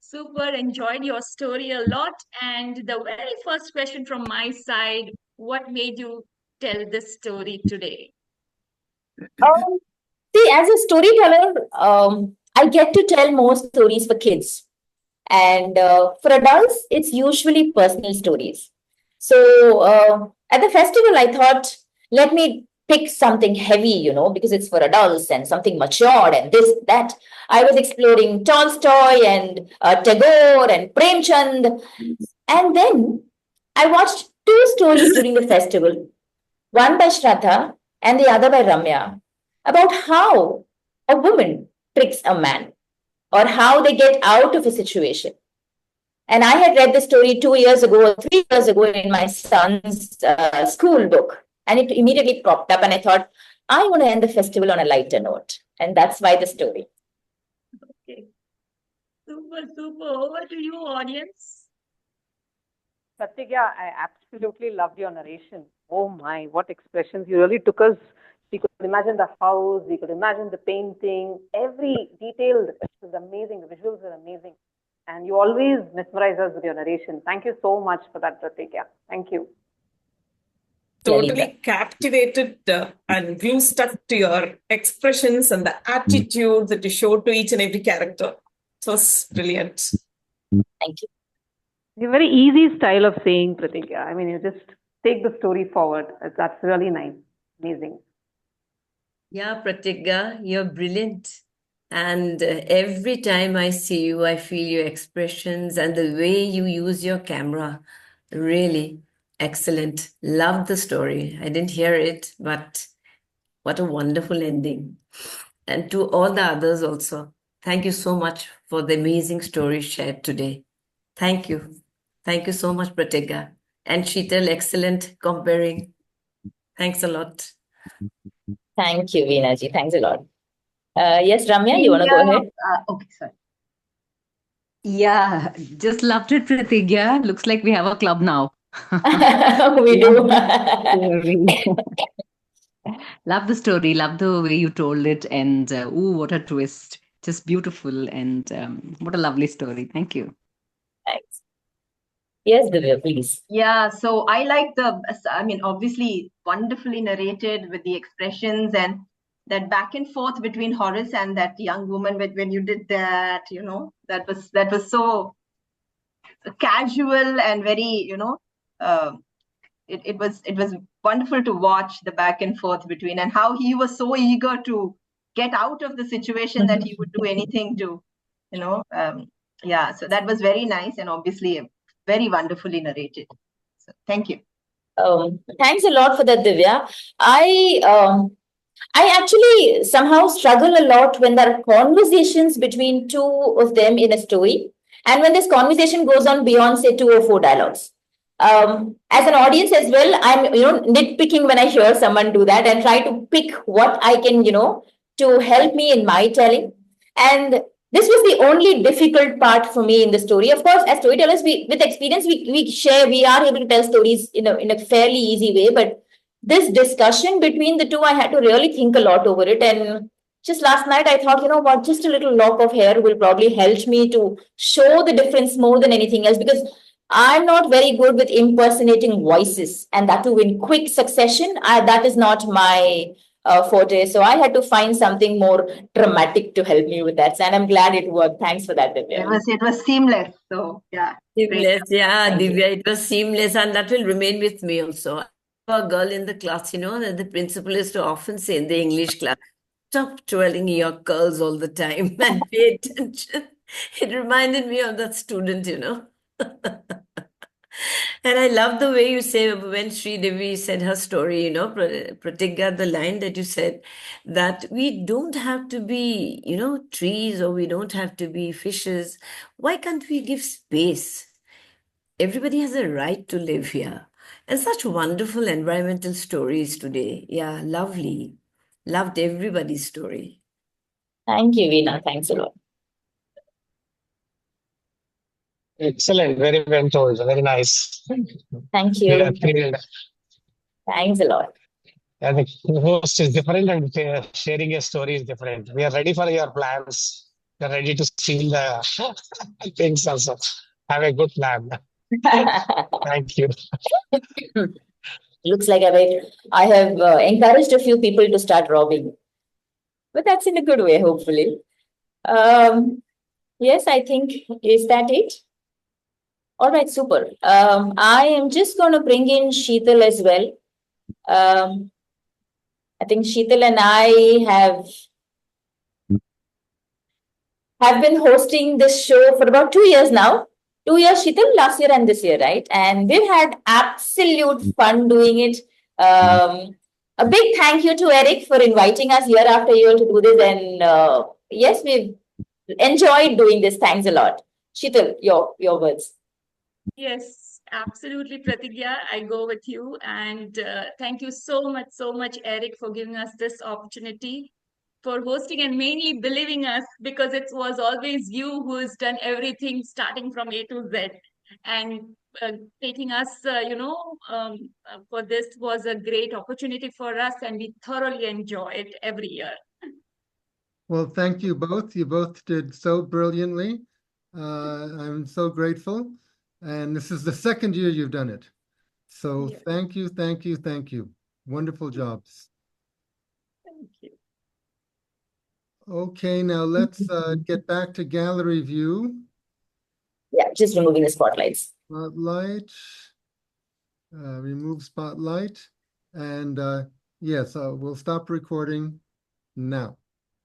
super enjoyed your story a lot. And the very first question from my side, what made you tell this story today? See, as a storyteller, I get to tell more stories for kids. And for adults, it's usually personal stories. So at the festival, I thought, let me pick something heavy, because it's for adults and something matured and this, that. I was exploring Tolstoy and Tagore and Premchand. And then I watched two stories during the festival, one by Shraddha and the other by Ramya, about how a woman tricks a man or how they get out of a situation. And I had read the story 2 years ago or 3 years ago in my son's school book. And it immediately popped up. And I thought, I want to end the festival on a lighter note. And that's why the story. Okay. Super, super. Over to you, audience. Pratigya, I absolutely loved your narration. Oh my, what expressions. You really took us. We could imagine the house, we could imagine the painting, every detailed. It was amazing. The visuals were amazing. And you always mesmerize us with your narration. Thank you so much for that, Pratigya. Thank you. Totally captivated and glue stuck to your expressions and the attitude that you showed to each and every character. It was brilliant. Thank you. Your very easy style of saying, Pratigya. I mean, you just take the story forward. That's really nice. Amazing. Yeah, Pratigya, you're brilliant. And every time I see you, I feel your expressions and the way you use your camera. Really excellent. Love the story. I didn't hear it, but what a wonderful ending. And to all the others also, thank you so much for the amazing story shared today. Thank you. Thank you so much, Pratigya. And Sheetal, excellent comparing. Thanks a lot. Thank you, Veenaji. Thanks a lot. Yes, Ramya, you want to go ahead? Okay, sorry. Yeah, just loved it, Pratigya. Looks like we have a club now. We do. Love the story, love the way you told it, and ooh, what a twist. Just beautiful, and what a lovely story. Thank you. Thanks. Yes, Divya, please. Yeah, so I like obviously wonderfully narrated with the expressions and that back and forth between Horace and that young woman when you did that, that was so casual and very, it was wonderful to watch the back and forth between and how he was so eager to get out of the situation that he would do anything to, yeah, so that was very nice and obviously very wonderfully narrated. So thank you. Thanks a lot for that, Divya. I actually somehow struggle a lot when there are conversations between two of them in a story, and when this conversation goes on beyond, say, 2 or 4 dialogues. As an audience as well, I'm nitpicking when I hear someone do that and try to pick what I can to help me in my telling. And this was the only difficult part for me in the story. Of course, as storytellers, we with experience we are able to tell stories in a fairly easy way, but this discussion between the two, I had to really think a lot over it. And just last night, I thought, what, just a little lock of hair will probably help me to show the difference more than anything else, because I'm not very good with impersonating voices, and that too in quick succession. That is not my forte. So I had to find something more dramatic to help me with that. And I'm glad it worked. Thanks for that, Divya. It was seamless. So yeah. Seamless, yeah, Thank you. Divya, it was seamless, and that will remain with me also. a girl in the class, that the principal used to often say in the English class, stop twirling your curls all the time and pay attention. It reminded me of that student. And I love the way you say when Sridevi said her story, Pratigya, the line that you said, that we don't have to be, trees, or we don't have to be fishes. Why can't we give space? Everybody has a right to live here. And such wonderful environmental stories today. Yeah, lovely. Loved everybody's story. Thank you, Veena. Thanks a lot. Excellent. Very well told. Very nice. Thank We are you. thrilled. Thanks a lot. I think the host is different and sharing a story is different. We are ready for your plans. We are ready to see the things also. Have a good plan. Thank you. Looks like I have encouraged a few people to start robbing, but that's in a good way, hopefully. Yes, I think, is that it? All right, super. I am just going to bring in Sheetal as well. I think Sheetal and I have been hosting this show for about 2 years now. 2 years, Sheetal, last year and this year, right? And we've had absolute fun doing it. A big thank you to Eric for inviting us year after year to do this. And yes, we've enjoyed doing this. Thanks a lot. Sheetal, your words. Yes, absolutely, Pratigya. I go with you. And thank you so much, Eric, for giving us this opportunity, for hosting and mainly believing us, because it was always you who has done everything starting from A to Z. And taking us, for this was a great opportunity for us, and we thoroughly enjoy it every year. Well, thank you both. You both did so brilliantly. I'm so grateful. And this is the second year you've done it. So Yeah. thank you, thank you, thank you. Wonderful jobs. Thank you. Okay, now let's get back to gallery view. Yeah, just removing the spotlights. Spotlight. Remove spotlight. And yes, we'll stop recording now.